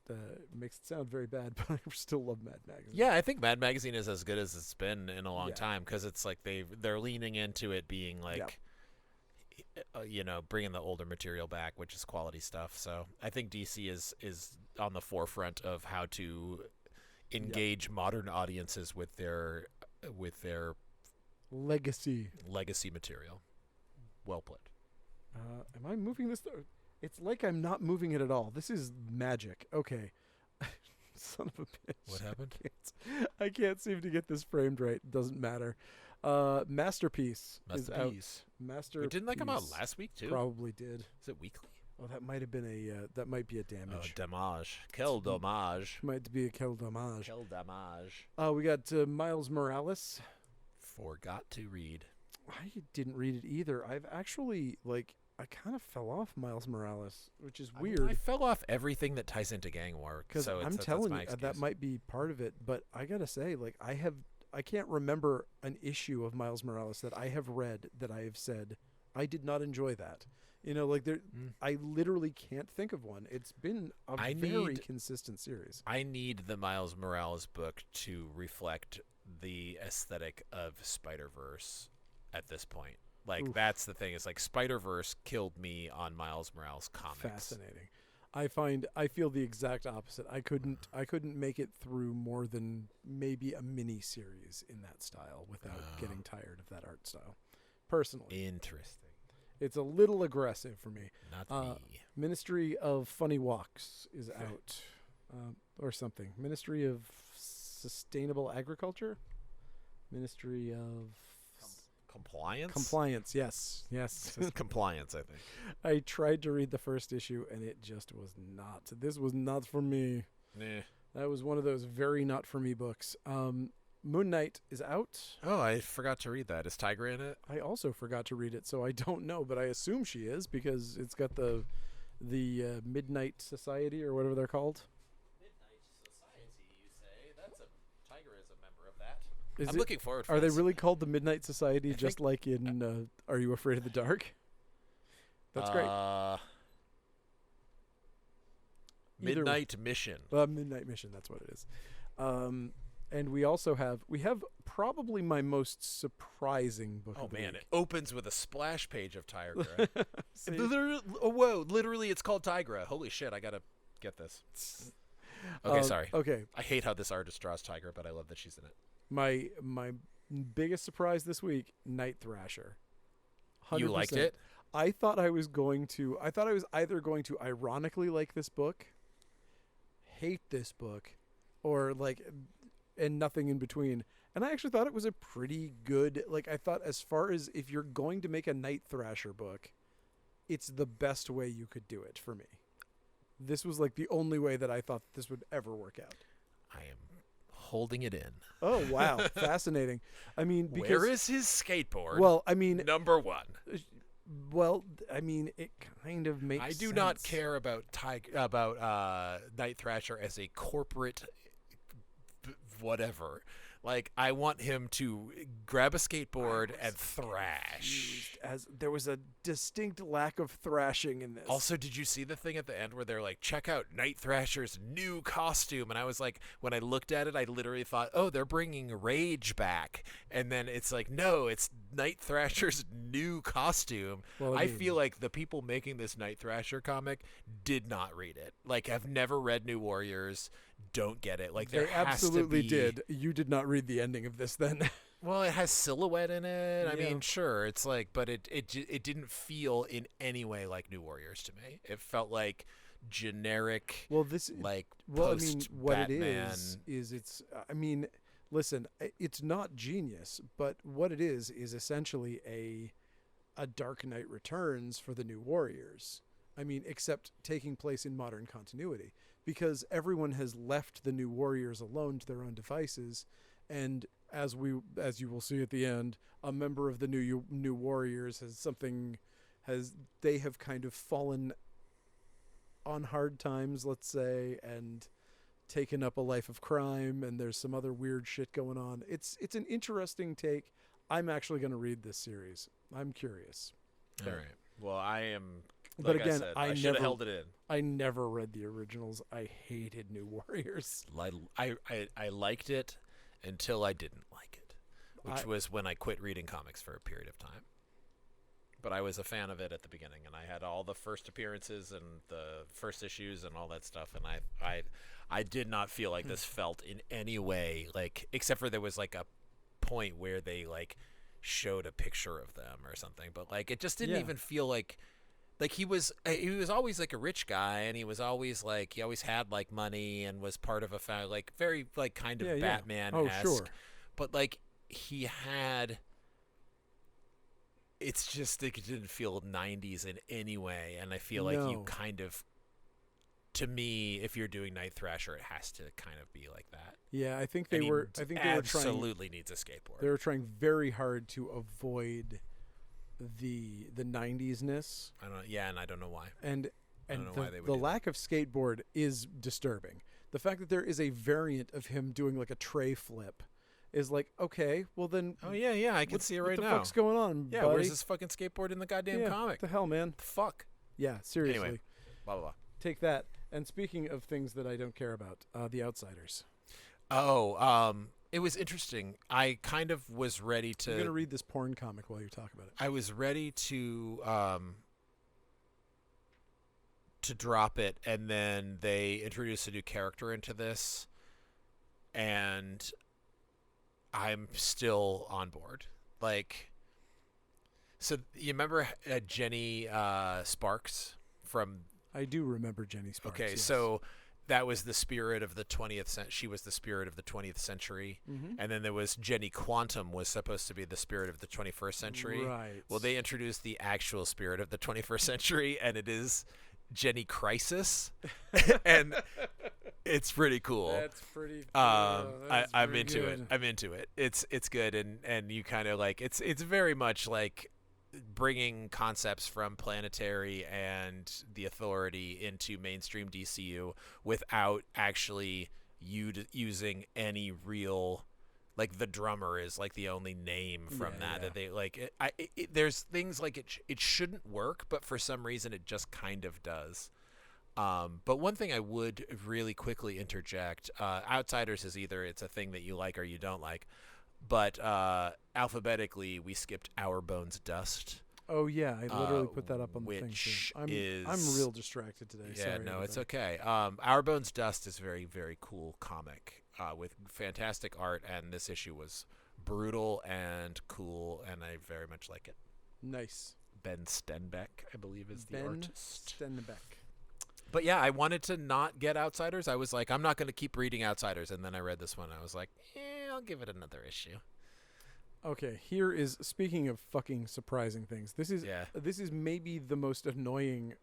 A: makes it sound very bad, but I still love Mad Magazine.
B: Yeah, I think Mad Magazine is as good as it's been in a long
A: Yeah.
B: time because it's like they're leaning into it being like, bringing the older material back, which is quality stuff. So I think DC is on the forefront of how to engage modern audiences with their
A: Legacy.
B: legacy material. Well played.
A: Am I moving this? It's like I'm not moving it at all. This is magic. Okay. Son of a bitch.
B: What happened?
A: I can't seem to get this framed right. Doesn't matter. Masterpiece is out. Masterpiece.
B: Wait, didn't that come out last week too?
A: Probably did.
B: Is it weekly?
A: Oh, that might have been that might be a damage.
B: Damage. Quel dommage.
A: Might be a quel dommage.
B: Quel dommage.
A: We got Miles Morales.
B: Forgot to read.
A: I didn't read it either. I've actually I kind of fell off Miles Morales, which is weird.
B: I fell off everything that ties into gang war.
A: Because
B: so
A: I'm telling you,
B: that's
A: that might be part of it. But I gotta say, I can't remember an issue of Miles Morales that I have read that I have said I did not enjoy that. I literally can't think of one. It's been a very consistent series.
B: I need the Miles Morales book to reflect the aesthetic of Spider-Verse at this point.
A: Oof.
B: That's the thing. It's like Spider-Verse killed me on Miles Morales comics.
A: Fascinating. I feel the exact opposite. I couldn't make it through more than maybe a mini series in that style without getting tired of that art style. Personally.
B: Interesting.
A: It's a little aggressive for me.
B: Not me.
A: Ministry of Funny Walks is out. Or something. Ministry of Sustainable Agriculture? Ministry of
B: Compliance?
A: Yes.
B: Compliance, I think.
A: I tried to read the first issue, and it just was not. This was not for me.
B: Nah.
A: That was one of those very not for me books. Moon Knight is out.
B: Oh, I forgot to read that. Is Tigra in it?
A: I also forgot to read it, so I don't know, but I assume she is because it's got the Midnight Society or whatever they're called.
B: Midnight Society, you say? Tigra is a member of that.
A: Is
B: I'm looking forward.
A: Are they really called the Midnight Society, just like in Are You Afraid of the Dark? That's great.
B: Midnight Mission.
A: Midnight Mission. That's what it is. And we have probably my most surprising book.
B: Oh
A: of the
B: man,
A: week.
B: it opens with a splash page of Tigra. Literally, it's called Tigra. Holy shit, I gotta get this. Okay, sorry.
A: Okay.
B: I hate how this artist draws Tigra, but I love that she's in it.
A: My biggest surprise this week, Night Thrasher. 100%.
B: You liked it?
A: I thought I was either going to ironically like this book, hate this book, or and nothing in between. And I actually thought it was a pretty good, I thought as far as if you're going to make a Night Thrasher book, it's the best way you could do it for me. This was the only way that I thought this would ever work out.
B: I am holding it in.
A: Oh, wow. Fascinating. I mean, because...
B: Where is his skateboard?
A: Well, I mean...
B: Number one.
A: Well, I mean, it kind of makes sense.
B: I do not care about Night Thrasher as a corporate whatever. I want him to grab a skateboard and thrash.
A: As there was a distinct lack of thrashing in this.
B: Also, did you see the thing at the end where they're like, check out Night Thrasher's new costume? And I was like, when I looked at it, I literally thought, oh, they're bringing Rage back. And then it's like, no, it's Night Thrasher's new costume.
A: Well,
B: I feel like the people making this Night Thrasher comic did not read it. I've never read New Warriors. Don't get it.
A: They absolutely did. You did not read the ending of this then.
B: Well, it has Silhouette in it. I
A: Yeah.
B: mean, sure, it's but it didn't feel in any way like New Warriors to me. It felt like generic.
A: Well, this
B: what
A: Batman. It is it's. I mean, listen, it's not genius, but what it is essentially a Dark Knight Returns for the New Warriors. I mean, except taking place in modern continuity, because everyone has left the New Warriors alone to their own devices, and as you will see at the end, a member of the New Warriors they have kind of fallen on hard times, let's say, and taken up a life of crime, and there's some other weird shit going on. It's an interesting take. I'm actually going to read this series. I'm curious.
B: All right. Well, I am.
A: But
B: Like
A: again,
B: I should have held it in.
A: I never read the originals. I hated New Warriors.
B: I liked it until I didn't like it, which was when I quit reading comics for a period of time. But I was a fan of it at the beginning, and I had all the first appearances and the first issues and all that stuff, and I did not feel like this felt in any way like, except for there was like a point where they like showed a picture of them or something, but like it just didn't even feel like he was always like a rich guy, and he was always like, he always had like money and was part of a family, like very like kind of Batman-esque.
A: Oh, sure.
B: But like he had, it's just like it didn't feel 90s in any way, and I feel like you kind of, to me, if you're doing Night Thrasher, it has to kind of be like that.
A: Yeah, I think they were. I think they were trying.
B: Absolutely needs a skateboard.
A: They were trying very hard to avoid the 90s-ness.
B: I don't. Yeah, and I don't know why.
A: And
B: I don't know why they would
A: the
B: do
A: lack of skateboard is disturbing. The fact that there is a variant of him doing like a tray flip is like, okay, well then.
B: Oh yeah, I can see it right now.
A: What the fuck's going on?
B: Yeah,
A: buddy?
B: where's this fucking skateboard in the goddamn comic?
A: What the hell, man?
B: The fuck.
A: Yeah, seriously.
B: Anyway, blah blah blah.
A: Take that. And speaking of things that I don't care about, The Outsiders.
B: Oh, it was interesting. I kind of was ready to.
A: I'm gonna read this porn comic while you talk about it.
B: I was ready to drop it, and then they introduced a new character into this, and I'm still on board. Like, so you remember Jenny Sparks from?
A: I do remember Jenny Sparks.
B: Okay,
A: yes.
B: so that was the spirit of the 20th century. She was the spirit of the 20th century.
A: Mm-hmm.
B: And then there was Jenny Quantum, was supposed to be the spirit of the 21st century.
A: Right.
B: Well, they introduced the actual spirit of the 21st century, and it is Jenny Crisis. And it's pretty cool.
A: That's pretty
B: I'm into it. I'm into it. It's good, and you kind of like, it's very much like bringing concepts from Planetary and the Authority into mainstream DCU without actually using any real, like, the drummer is like the only name from that they like. There's things like it shouldn't work, but for some reason it just kind of does. But one thing I would really quickly interject: Outsiders is either it's a thing that you like or you don't like. But alphabetically, we skipped Our Bones Dust.
A: Oh yeah, I literally put that up on the thing
B: too.
A: I'm real distracted today.
B: Yeah,
A: Sorry,
B: no,
A: everybody.
B: it's okay. Our Bones Dust is very, very cool comic with fantastic art, and this issue was brutal and cool, and I very much like it.
A: Nice.
B: Ben Stenbeck, I believe, is the artist.
A: Stenbeck.
B: But yeah, I wanted to not get Outsiders. I was like, I'm not going to keep reading Outsiders, and then I read this one. I was like, I'll give it another issue.
A: Okay, here is, speaking of fucking surprising things, this is maybe the most annoying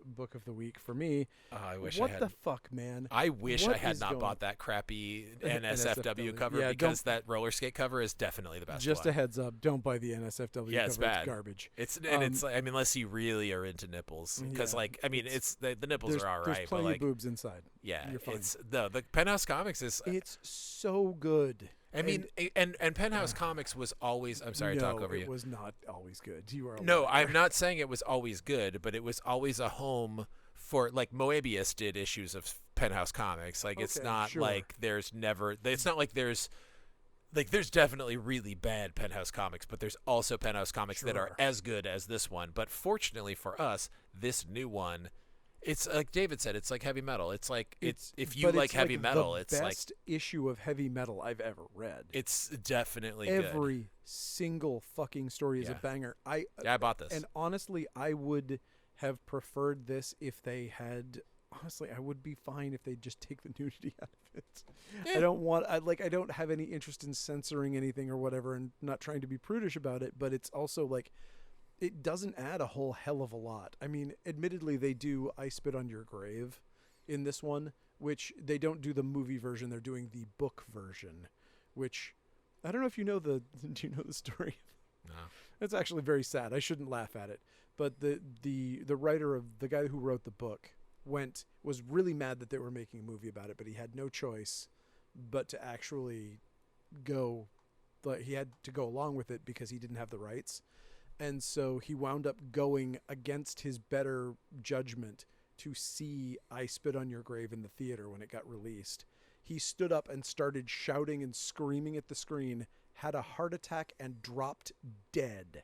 A: book of the week for me.
B: I wish
A: what
B: I had.
A: the fuck, man?
B: I wish
A: What
B: I had
A: is
B: not
A: going-
B: bought that crappy NSFW cover,
A: Yeah,
B: because that roller skate cover is definitely the best
A: Just
B: one.
A: a heads up, don't buy the NSFW
B: Yeah,
A: cover.
B: it's bad.
A: It's garbage.
B: It's it's like, I mean, unless you really are into nipples, because
A: Yeah,
B: like, I mean, it's the nipples are all right,
A: There's
B: but
A: plenty
B: like,
A: of boobs inside.
B: yeah,
A: You're fine.
B: it's the Penthouse Comics is.
A: It's so good.
B: I mean, and Penthouse Comics was always. I'm sorry to talk over you.
A: it was not always good. You are a
B: No,
A: liar.
B: I'm not saying it was always good, but it was always a home for, like, Moebius did issues of Penthouse Comics. Like, it's
A: Okay,
B: not
A: sure.
B: like there's never. It's not like there's. Like, there's definitely really bad Penthouse Comics, but there's also Penthouse Comics that are
A: Sure.
B: as good as this one. But fortunately for us, this new one, it's like David said, it's like heavy metal. It's like if you
A: but
B: like
A: it's
B: heavy metal,
A: the
B: it's like
A: best issue of heavy metal I've ever read.
B: it's definitely good.
A: Every single fucking story is a
B: Yeah.
A: banger.
B: Yeah, I bought this.
A: And honestly, I would have preferred this if they had. Honestly, I would be fine if they just take the nudity out of it.
B: Yeah.
A: I don't have any interest in censoring anything or whatever, and not trying to be prudish about it. But it's also like, it doesn't add a whole hell of a lot. I mean, admittedly, they do "I Spit on Your Grave" in this one, which they don't do the movie version. They're doing the book version, which I don't know if you know the. Do you know the story?
B: No.
A: It's actually very sad. I shouldn't laugh at it, but the writer of the guy who wrote the book was really mad that they were making a movie about it, but he had no choice but to actually go. Like, he had to go along with it because he didn't have the rights, And so he wound up going against his better judgment to see I Spit on Your Grave in the theater when it got released. He stood up and started shouting and screaming at the screen, had a heart attack, and dropped dead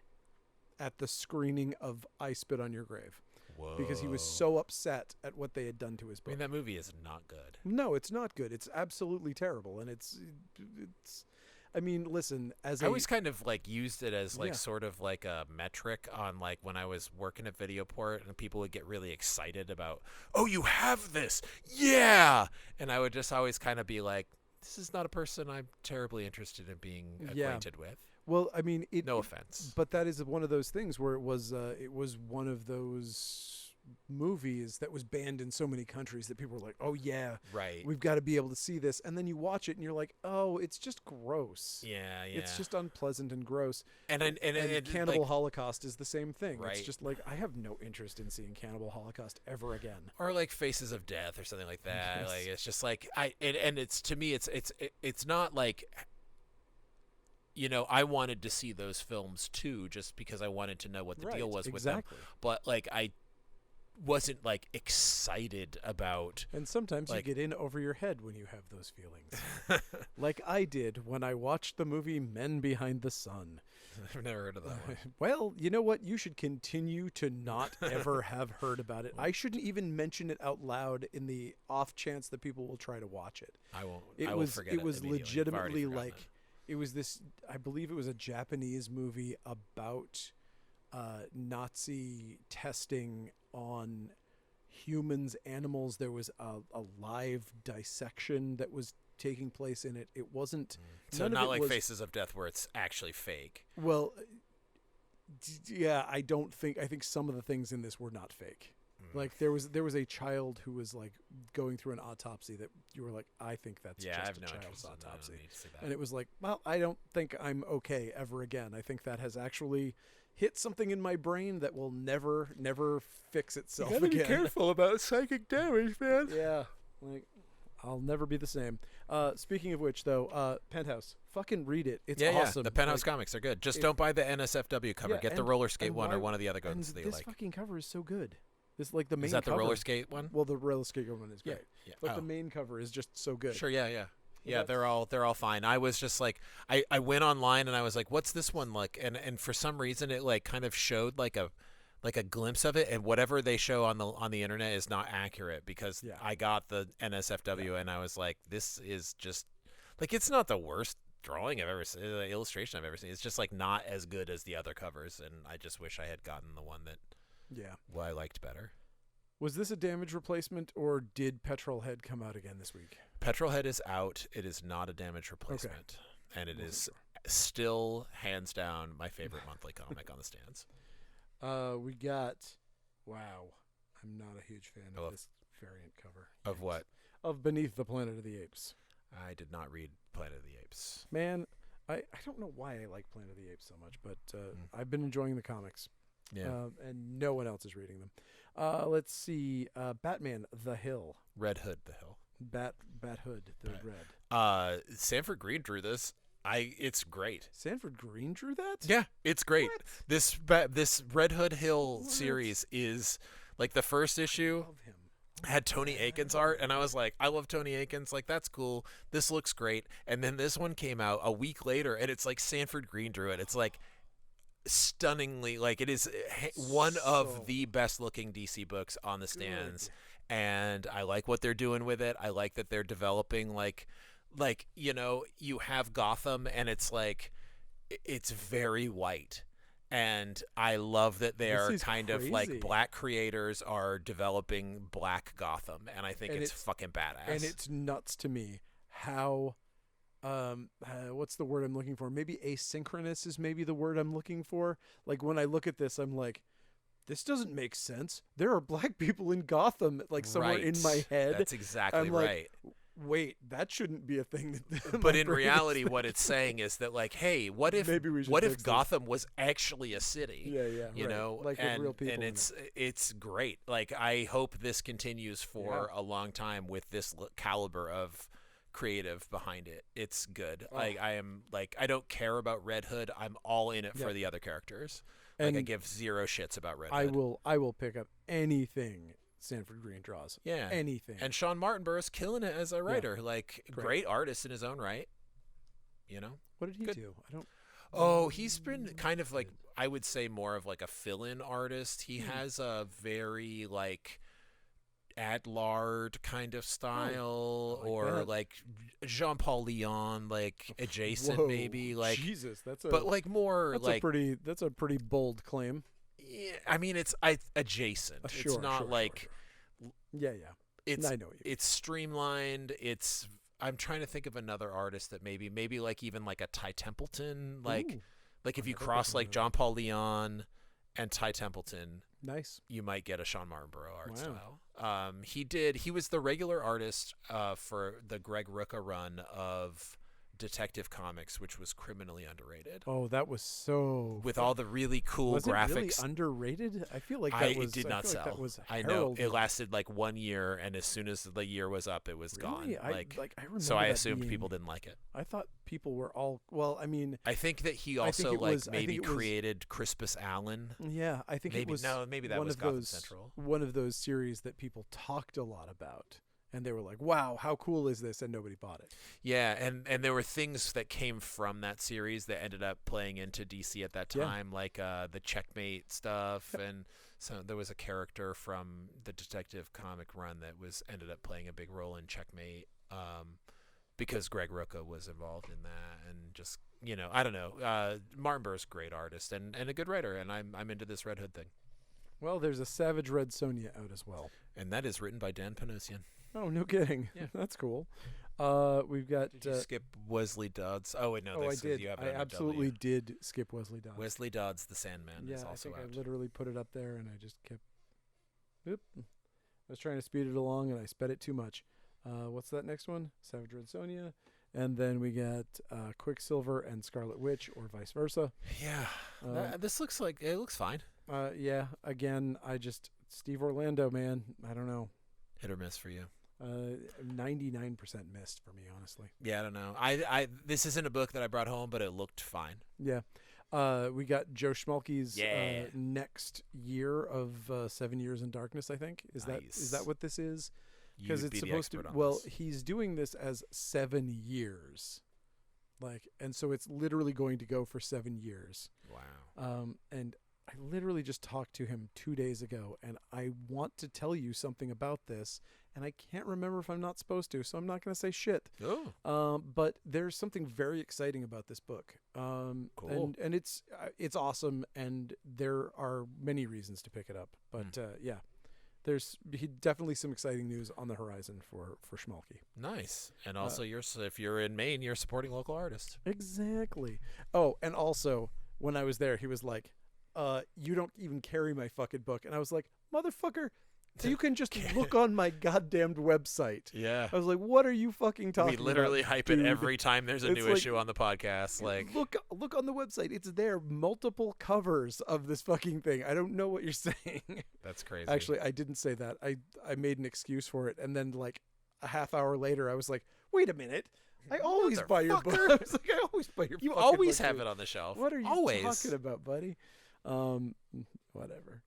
A: at the screening of I Spit on Your Grave.
B: Whoa.
A: Because he was so upset at what they had done to his
B: I
A: book.
B: mean, that movie is not good.
A: No, it's not good. It's absolutely terrible. And it's I mean, listen,
B: I always kind of like used it as like
A: Yeah.
B: sort of like a metric on like when I was working at Videoport and people would get really excited about, oh, you have this. Yeah. And I would just always kind of be like, this is not a person I'm terribly interested in being
A: Yeah.
B: acquainted with.
A: well, I mean,
B: No offense.
A: but that is one of those things where it was one of those movies that was banned in so many countries that people were like, oh yeah,
B: Right.
A: we've got to be able to see this. And then you watch it and you're like, oh, it's just gross.
B: Yeah, yeah.
A: It's just unpleasant and gross.
B: and
A: Cannibal
B: like,
A: Holocaust is the same thing.
B: Right.
A: It's just like, I have no interest in seeing Cannibal Holocaust ever again.
B: or like Faces of Death or something like that.
A: Yes.
B: Like it's just like and it's to me it's not like, you know, I wanted to see those films too just because I wanted to know what the deal was with them.
A: exactly.
B: But like I wasn't like excited about
A: And sometimes
B: like-
A: you get in over your head when you have those feelings. Like I did when I watched the movie Men Behind the Sun.
B: I've never heard of that one.
A: Well, you know what? You should continue to not ever have heard about it. I shouldn't even mention it out loud in the off chance that people will try to watch it.
B: I won't.
A: It
B: I will
A: was
B: forget
A: it was
B: immediately. I've already
A: legitimately
B: forgotten
A: like it was this. I believe it was a Japanese movie about Nazi testing on humans, animals. There was a live dissection that was taking place in it. It wasn't.
B: So
A: none of
B: not
A: it
B: like
A: was,
B: Faces of Death where it's actually fake.
A: Well, yeah, I don't think. I think some of the things in this were not fake. Like there was a child who was like going through an autopsy that you were like, I think that's
B: Yeah, I
A: just
B: have
A: a
B: no
A: child's
B: interest in that. I
A: autopsy.
B: don't need to see that.
A: And it was like, well, I don't think I'm okay ever again. I think that has actually hit something in my brain that will never fix itself again.
B: about psychic damage, man.
A: Yeah, like I'll never be the same. Speaking of which, though, Penthouse, fucking read it. It's
B: Yeah,
A: awesome.
B: the Penthouse
A: Like,
B: comics are good. Just
A: it-
B: don't buy the NSFW cover.
A: Yeah,
B: Get the
A: and-
B: roller skate
A: and
B: one or
A: why-
B: one of the other
A: and
B: ones that you
A: this
B: like.
A: fucking cover is so good. This like the main.
B: Is that the
A: cover,
B: roller skate one?
A: Well, the roller skate one is
B: Yeah,
A: great,
B: yeah.
A: but
B: Oh.
A: the main cover is just so good.
B: Sure, yeah. Yeah,
A: that's-
B: they're all fine. I was just like I went online and I was like, what's this one like? And for some reason it like kind of showed like a glimpse of it, and whatever they show on the internet is not accurate because
A: Yeah.
B: I got the NSFW and I was like, this is just like, it's not the worst drawing I've ever seen, illustration I've ever seen. It's just like not as good as the other covers, and I just wish I had gotten the one that
A: Yeah.
B: I liked better.
A: Was this a damage replacement, or did Petrolhead come out again this week?
B: Petrolhead is out. It is not a damage replacement, and it is still hands down my favorite monthly comic on the stands.
A: We got. Wow, I'm not a huge fan
B: I love-
A: of this variant cover.
B: Of what?
A: Of Beneath the Planet of the Apes.
B: I did not read Planet of the Apes.
A: Man, I don't know why I like Planet of the Apes so much, but I've been enjoying the comics.
B: Yeah.
A: And no one else is reading them. Let's see. Batman, The Hill.
B: Red Hood, the Hill.
A: Bat Hood, the
B: Right.
A: red.
B: Sanford Green drew this. It's great.
A: Sanford Green drew that?
B: Yeah, it's great.
A: What?
B: This Red Hood Hill
A: What?
B: series is like the first issue
A: Love him.
B: had Tony Akins art, and I was like, I love Tony Akins. Like, that's cool. This looks great. And then this one came out a week later, and it's like Sanford Green drew it. It's like stunningly, like, it is one
A: So-
B: of the best looking DC books on the stands. And I like what they're doing with it. I like that they're developing like you know, you have Gotham and it's like it's very white. And I love that they
A: This
B: are
A: is
B: kind of
A: crazy.
B: like black creators are developing black Gotham, and I think
A: And
B: it's
A: it's-
B: fucking badass.
A: And it's nuts to me how what's the word I'm looking for? Maybe asynchronous is maybe the word I'm looking for. Like when I look at this, I'm like, this doesn't make sense. There are black people in Gotham, like somewhere in
B: Right.
A: my head.
B: That's exactly
A: I'm like,
B: right.
A: Wait, that shouldn't be a thing. That
B: But
A: my
B: in
A: brain is
B: reality,
A: thinking.
B: what it's saying is that, like, hey, what if
A: Maybe we should
B: what
A: fix
B: if
A: this.
B: Gotham was actually a city?
A: Yeah,
B: You
A: right.
B: know,
A: like
B: and,
A: with real people.
B: and
A: in it.
B: it's great. Like, I hope this continues for a long time with this caliber of creative behind it. It's good.
A: Oh.
B: Like, I am like, I don't care about Red Hood. I'm all in it
A: Yeah.
B: for the other characters.
A: And
B: I give zero shits about Red
A: I
B: Hood.
A: will pick up anything Sanford Green draws.
B: Yeah.
A: Anything.
B: And Sean Martinborough is killing it as a writer. Like,
A: Great.
B: great artist in his own right. You know?
A: What did he
B: Good.
A: do? I don't.
B: Oh, he's been kind of like, I would say more of like a fill-in artist. He has a very like Adlard kind of style,
A: I like
B: or
A: that.
B: like Jean-Paul Leon, like adjacent
A: Whoa,
B: maybe, like,
A: Jesus, that's a
B: but like more
A: that's
B: like,
A: a pretty bold claim.
B: yeah, I mean, it's adjacent. It's
A: Sure,
B: not
A: sure,
B: like
A: sure. Yeah, yeah.
B: it's
A: I know what you mean.
B: it's streamlined. It's I'm trying to think of another artist that maybe like even like a Ty Templeton, like
A: Ooh,
B: like if you
A: never
B: cross
A: heard
B: like
A: of
B: John Paul Leon and Ty Templeton,
A: nice.
B: you might get a Sean Martinborough art
A: Wow.
B: style. He was the regular artist for the Greg Rucka run of Detective Comics, which was criminally underrated.
A: Oh, that was so.
B: With all the really cool
A: was
B: graphics.
A: it really underrated? I feel like that
B: it did not
A: feel
B: sell.
A: Like that was
B: I know it
A: heralded.
B: lasted like 1 year, and as soon as the year was up, it was
A: Really?
B: gone.
A: I remember
B: So I
A: that
B: assumed
A: being-
B: people didn't like it.
A: I thought people were all. Well, I mean,
B: I think that he
A: I
B: also
A: think it
B: like
A: was- I
B: maybe
A: think it was-
B: created Crispus Allen.
A: yeah, I think
B: Maybe
A: it was
B: maybe that
A: one
B: was
A: of
B: Gotham
A: those
B: Central.
A: one of those series that people talked a lot about, and they were like, "Wow, how cool is this?" And nobody bought it.
B: Yeah, and there were things that came from that series that ended up playing into DC at that
A: Yeah.
B: time, like the Checkmate stuff, and so there was a character from the Detective comic run that ended up playing a big role in Checkmate, because Greg Rucka was involved in that, and just I don't know. Martinborough's a great artist and a good writer, and I'm into this Red Hood thing,
A: Well, there's a Savage Red Sonja out as well.
B: and that is written by Dan Panosian.
A: Oh, no kidding.
B: Yeah.
A: That's cool. We've got.
B: Did you skip Wesley Dodds? Oh wait, no,
A: I
B: this is-
A: did.
B: You have it
A: I
B: under
A: absolutely
B: W.
A: did skip Wesley Dodds.
B: Wesley Dodds, the Sandman,
A: yeah,
B: is
A: I
B: also
A: think
B: out.
A: I literally put it up there, and I just kept. Oop. I was trying to speed it along, and I sped it too much. What's that next one? Savage Red Sonja. And then we got Quicksilver and Scarlet Witch, or vice versa.
B: Yeah, this looks like it looks fine.
A: Yeah, again, Steve Orlando, man. I don't know.
B: Hit or miss for you.
A: 99% missed for me, honestly.
B: Yeah, I don't know. I this isn't a book that I brought home, but it looked fine.
A: Yeah. We got Joe Schmalke's
B: Yeah.
A: next year of 7 Years in Darkness, I think. Is
B: Nice.
A: that what this is?
B: You
A: Because
B: would
A: it's
B: be the
A: supposed to.
B: expert on
A: Well,
B: this.
A: he's doing this as 7 years, and so it's literally going to go for 7 years.
B: Wow.
A: And I literally just talked to him 2 days ago, and I want to tell you something about this, and I can't remember if I'm not supposed to, so I'm not going to say shit.
B: Oh,
A: But there's something very exciting about this book.
B: Cool.
A: And it's awesome, and there are many reasons to pick it up. But yeah, there's definitely some exciting news on the horizon for Schmalke.
B: nice. And also, if you're in Maine, you're supporting local artists.
A: Exactly. Oh, and also when I was there, he was like, "You don't even carry my fucking book," and I was like, "Motherfucker." You can just look on my goddamned website.
B: Yeah.
A: I was like, "What are you fucking talking
B: We
A: about?"
B: literally hype it
A: dude?
B: every time there's a
A: It's
B: new
A: like-
B: issue on the podcast. Like,
A: look on the website. It's there. Multiple covers of this fucking thing. I don't know what you're saying.
B: that's crazy.
A: Actually, I didn't say that. I made an excuse for it, and then like a half hour later, I was like, "Wait a minute! I always buy your book." I was like, "I always buy your.
B: you
A: fucking
B: always
A: book,
B: have
A: dude.
B: it on the shelf.
A: What are you
B: always
A: talking about, buddy?" Whatever.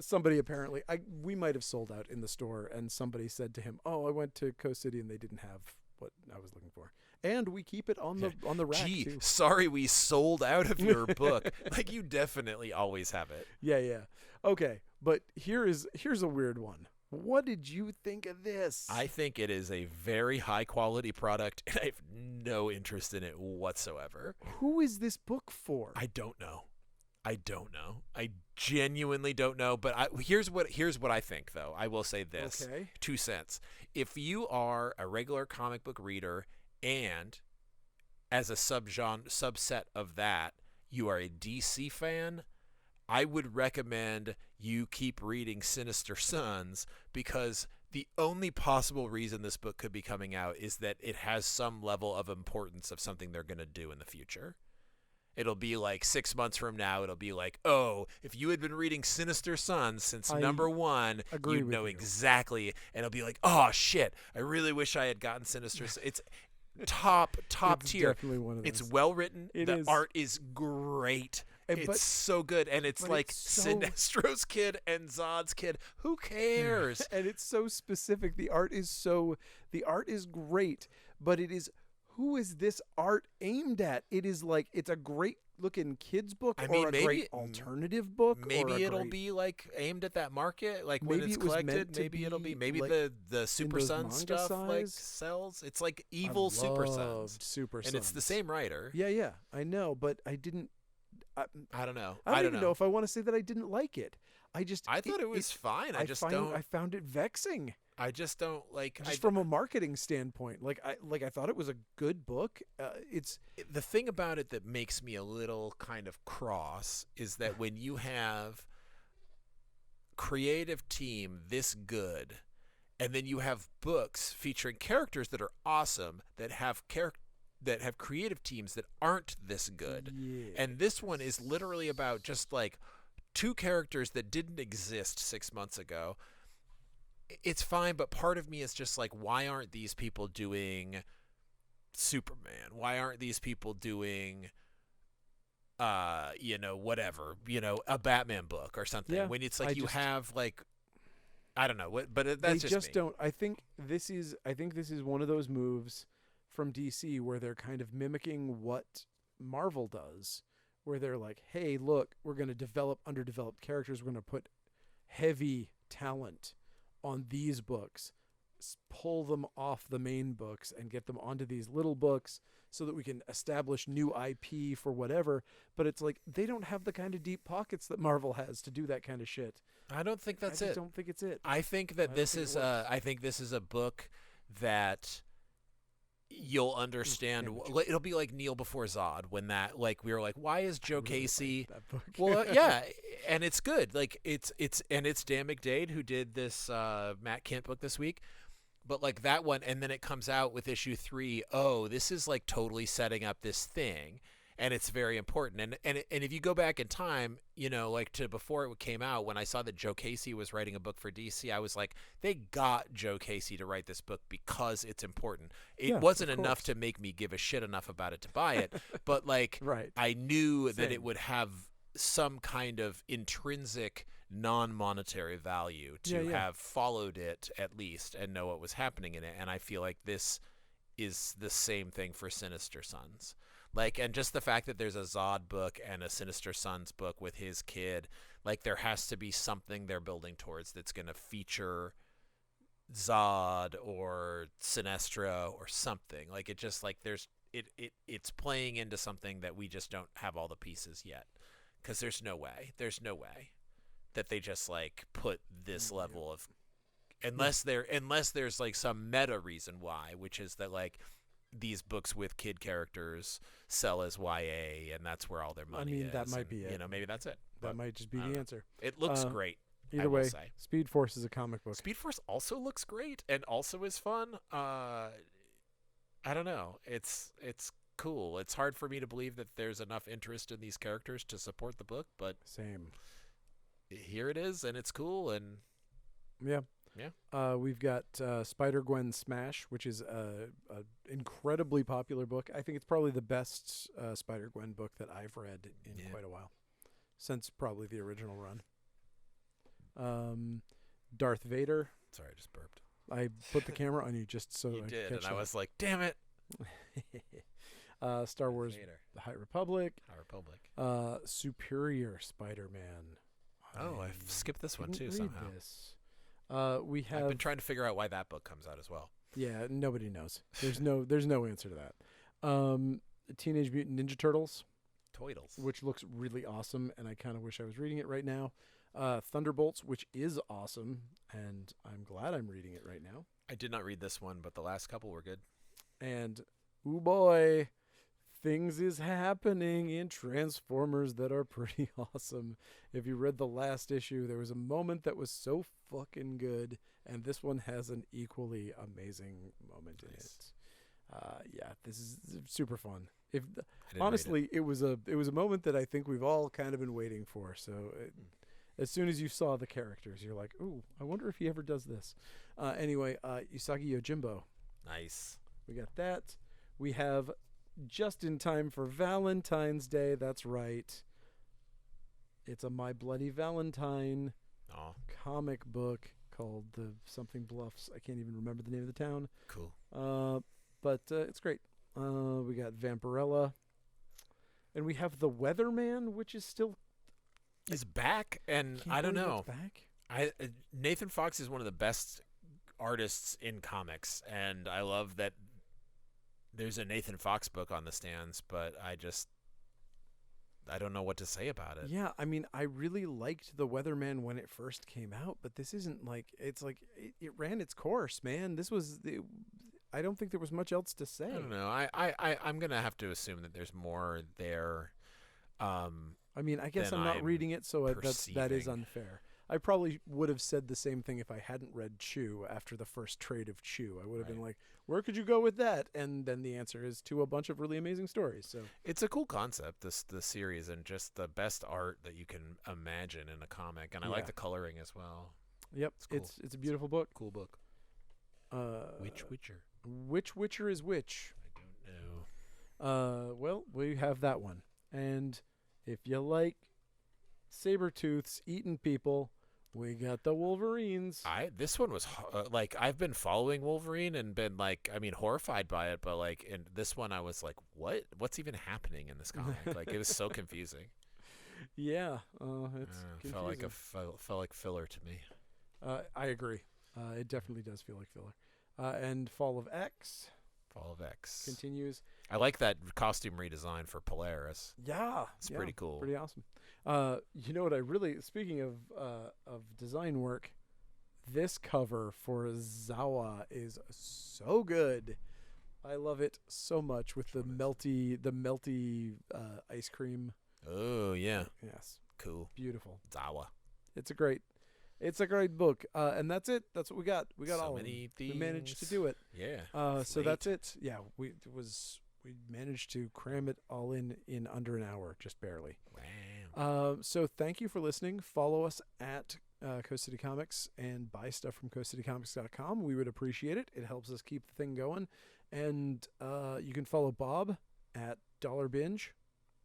A: Somebody apparently, we might have sold out in the store, and somebody said to him, "Oh, I went to Coast City and they didn't have what I was looking for." And we keep it on the rack
B: Gee,
A: too.
B: sorry we sold out of your book. Like, you definitely always have it.
A: Yeah. Okay, but here's a weird one. What did you think of this?
B: I think it is a very high quality product, and I have no interest in it whatsoever.
A: Who is this book for?
B: I don't know. I genuinely don't know. But here's what I think, though. I will say this:
A: Okay.
B: 2 cents. If you are a regular comic book reader, and as a subset of that, you are a DC fan, I would recommend you keep reading Sinister Sons, because the only possible reason this book could be coming out is that it has some level of importance of something they're going to do in the future. It'll be like 6 months from now, it'll be like, oh, if you had been reading Sinister Sons since
A: I
B: #1,
A: agree
B: you'd
A: with
B: know
A: you.
B: exactly. And it'll be like, oh, shit, I really wish I had gotten Sinister Sons. It's top
A: It's
B: tier.
A: definitely one of
B: It's
A: those.
B: well written.
A: It
B: The
A: is.
B: art is great.
A: but
B: it's so good, and it's
A: but
B: like
A: it's so-
B: Sinestro's kid and Zod's kid. Who cares?
A: and it's so specific. The art is great, but it is, who is this art aimed at? It is like, it's a great looking kids book,
B: I
A: or
B: mean,
A: a
B: maybe-
A: great alternative book. or
B: Maybe
A: a
B: it'll
A: great-
B: be like aimed at that market, like when
A: Maybe
B: it's
A: it was meant
B: collected.
A: to
B: Maybe it'll be.
A: be,
B: Maybe
A: like,
B: the Super
A: those
B: Sun
A: manga
B: stuff like
A: size.
B: sells. It's like
A: I
B: evil Super Sons,
A: loved Super
B: and it's the
A: Sons.
B: same writer.
A: Yeah, I know, but I didn't.
B: I don't know.
A: I don't even know if I want to say that I didn't like it. I just
B: I thought it was fine. I
A: found it vexing.
B: I just don't like.
A: Just from a marketing standpoint, I thought it was a good book. It's
B: The thing about it that makes me a little kind of cross is that when you have creative team this good, and then you have books featuring characters that are awesome that have creative teams that aren't this good.
A: yeah.
B: And this one is literally about just like two characters that didn't exist 6 months ago. It's fine, but part of me is just like, why aren't these people doing Superman? Why aren't these people doing whatever, a Batman book or something?
A: Yeah,
B: when it's like
A: I
B: you
A: just-
B: have like, I don't know what, but
A: They
B: that's
A: just
B: me.
A: don't. I think this is one of those moves from DC where they're kind of mimicking what Marvel does, where they're like, "Hey, look, we're going to develop underdeveloped characters. We're going to put heavy talent on these books, pull them off the main books and get them onto these little books so that we can establish new IP for whatever." But it's like, they don't have the kind of deep pockets that Marvel has to do that kind of shit.
B: I don't think that's
A: I just
B: it.
A: don't think it's it.
B: I think that
A: I
B: this
A: don't
B: is
A: think it works.
B: I think this is a book that you'll understand.
A: amateur.
B: It'll be like Kneel Before Zod, when that, like, we were like, why is Joe
A: I really
B: Casey?
A: liked that book.
B: Well, yeah, and it's good. Like it's Dan McDade who did this Matt Kent book this week. But like that one, and then it comes out with issue 3. Oh, this is like totally setting up this thing, and it's very important. And if you go back in time, like to before it came out, when I saw that Joe Casey was writing a book for DC, I was like, they got Joe Casey to write this book because it's important. It
A: Yeah,
B: wasn't
A: of
B: enough
A: course.
B: to make me give a shit enough about it to buy it, but like
A: Right.
B: I knew that it
A: Same.
B: would have some kind of intrinsic non-monetary value to
A: Yeah.
B: have followed it at least and know what was happening in it. And I feel like this is the same thing for Sinister Sons. Like, and just the fact that there's a Zod book and a Sinister Sons book with his kid, like there has to be something they're building towards that's going to feature Zod or Sinestro or something. Like it just like it's playing into something that we just don't have all the pieces yet. Because there's no way that they just like put this level of, unless there's like some meta reason why, which is that like these books with kid characters sell as YA, and that's where all their money is.
A: that might
B: and,
A: be it.
B: Maybe that's it.
A: That
B: But
A: might just be
B: I don't
A: the
B: know.
A: answer.
B: It looks
A: Uh,
B: great.
A: Either
B: I will
A: way,
B: say.
A: Speed Force is a comic book.
B: Speed Force also looks great and also is fun. I don't know. It's cool. It's hard for me to believe that there's enough interest in these characters to support the book, but
A: Same.
B: here it is, and it's cool. And
A: Yeah.
B: Yeah.
A: We've got Spider-Gwen Smash, which is a incredibly popular book. I think it's probably the best Spider-Gwen book that I've read in
B: Yeah.
A: quite a while, since probably the original run. Darth Vader.
B: sorry, I just burped.
A: I put the camera on you just so
B: You
A: I
B: did,
A: could
B: and
A: catch
B: I was like, damn it.
A: Star Wars:
B: Vader,
A: The High Republic.
B: High Republic.
A: Superior Spider-Man.
B: Oh, I
A: I
B: skipped this one
A: didn't
B: too
A: read
B: somehow.
A: this. We
B: I've
A: have
B: been trying to figure out why that book comes out as well.
A: Yeah, nobody knows. There's no answer to that. Teenage Mutant Ninja Turtles,
B: Toidles.
A: which looks really awesome, and I kind of wish I was reading it right now. Thunderbolts, which is awesome, and I'm glad I'm reading it right now.
B: I did not read this one, but the last couple were good.
A: And ooh boy, things is happening in Transformers that are pretty awesome. If you read the last issue, there was a moment that was so fucking good, and this one has an equally amazing moment in
B: Nice.
A: it. Yeah, this is super fun. If
B: I didn't read it.
A: honestly, it was a moment that I think we've all kind of been waiting for. So as soon as you saw the characters, you're like, "Ooh, I wonder if he ever does this." Anyway, Usagi Yojimbo.
B: Nice.
A: We got that. We have just in time for Valentine's Day. That's right. It's a My Bloody Valentine
B: Oh,
A: comic book called the something Bluffs. I can't even remember the name of the town.
B: cool.
A: But it's great. We got Vampirella, and we have the Weatherman, which is still
B: He's back, and
A: can't
B: I don't
A: believe
B: know.
A: it's back.
B: Nathan Fox is one of the best artists in comics, and I love that there's a Nathan Fox book on the stands, but I don't know what to say about it.
A: Yeah, I mean, I really liked the Weatherman when it first came out, but this isn't like it's like it ran its course, man. This was I don't think there was much else to say.
B: I don't know. I'm gonna have to assume that there's more there.
A: I mean, I guess
B: Then
A: I'm not
B: I'm
A: that is
B: perceiving.
A: unfair. I probably would have said the same thing if I hadn't read Chew after the first trade of Chew. I would have been
B: Right.
A: like, where could you go with that? And then the answer is to a bunch of really amazing stories. So
B: It's a cool concept, the series, and just the best art that you can imagine in a comic. And I
A: Yeah.
B: like the coloring as well.
A: yep,
B: It's cool.
A: it's a beautiful book.
B: Cool book. Which Witcher?
A: Which Witcher is which?
B: I don't know.
A: Well, we have that one. And if you like Sabertooths eating people, we got the Wolverines.
B: This one was like, I've been following Wolverine and been like, I mean, horrified by it, but like in this one I was like, what's even happening in this comic? Like, it was so confusing.
A: Yeah, it's
B: Felt like
A: confusing.
B: felt like filler to me.
A: I agree. It definitely does feel like filler. And Fall of X
B: Fall of X.
A: continues.
B: I like that costume redesign for Polaris.
A: Yeah,
B: It's
A: yeah,
B: pretty cool.
A: pretty awesome. You know what? I really, speaking of design work, this cover for Zawa is so good. I love it so much with the melty ice cream.
B: Oh yeah,
A: Yes,
B: cool.
A: beautiful.
B: Zawa.
A: It's a great book. And that's it. That's what we got. We got
B: So
A: all of
B: many
A: them. We managed to
B: things.
A: do it.
B: Yeah.
A: So that's it. Yeah, we managed to cram it all in under an hour, just barely.
B: Wow.
A: So thank you for listening. Follow us at Coast City Comics and buy stuff from coastcitycomics.com. We would appreciate it. It helps us keep the thing going. And you can follow Bob at Dollar Binge,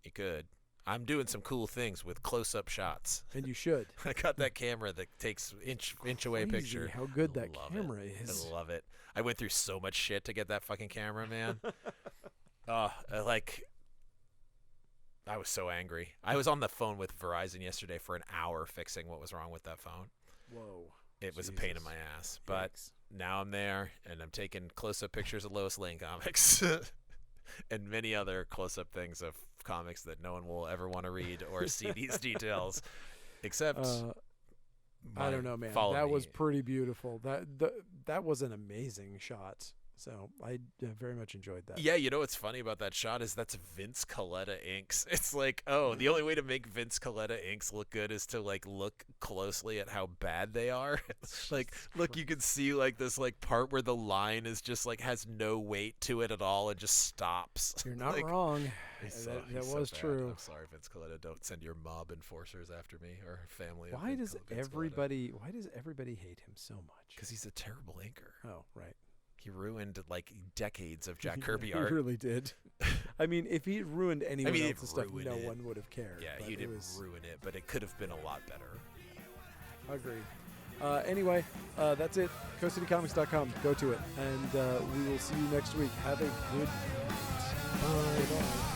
B: You could. I'm doing some cool things with close-up shots.
A: and you should.
B: I got that camera that takes inch away
A: Crazy
B: picture.
A: how good that
B: Love
A: camera
B: it.
A: is.
B: I love it. I went through so much shit to get that fucking camera, man. I was so angry. I was on the phone with Verizon yesterday for an hour fixing what was wrong with that phone.
A: Whoa.
B: It was a pain in
A: Jesus.
B: my ass. But
A: Yikes.
B: now I'm there, and I'm taking close-up pictures of Lois Lane comics and many other close-up things of comics that no one will ever want to read or see these details, except
A: I don't know, man.
B: follow
A: That
B: me.
A: was pretty beautiful. That was an amazing shot. So I very much enjoyed that.
B: Yeah, you know what's funny about that shot is that's Vince Coletta inks. It's like, oh, the only way to make Vince Coletta inks look good is to like look closely at how bad they are. Like, look, you can see like this like part where the line is just like has no weight to it at all and just stops.
A: You're not
B: Like,
A: wrong.
B: he's
A: That
B: he's
A: was
B: bad.
A: true.
B: I'm sorry, Vince Coletta. Don't send your mob enforcers after me or family. of
A: Why does
B: Vince Coletta.
A: everybody hate him so much?
B: Because he's a terrible inker.
A: Oh, right.
B: He ruined like decades of Jack
A: He
B: Kirby art.
A: really did. I mean, if he ruined anyone
B: he'd
A: else's stuff,
B: ruin
A: no
B: it.
A: one would have cared.
B: Yeah,
A: but
B: he
A: it
B: didn't
A: was
B: ruin it, but it could have been a lot better.
A: agreed. Anyway, that's it. CoastCityComics.com. Go to it, and we will see you next week. Have a good night. Bye.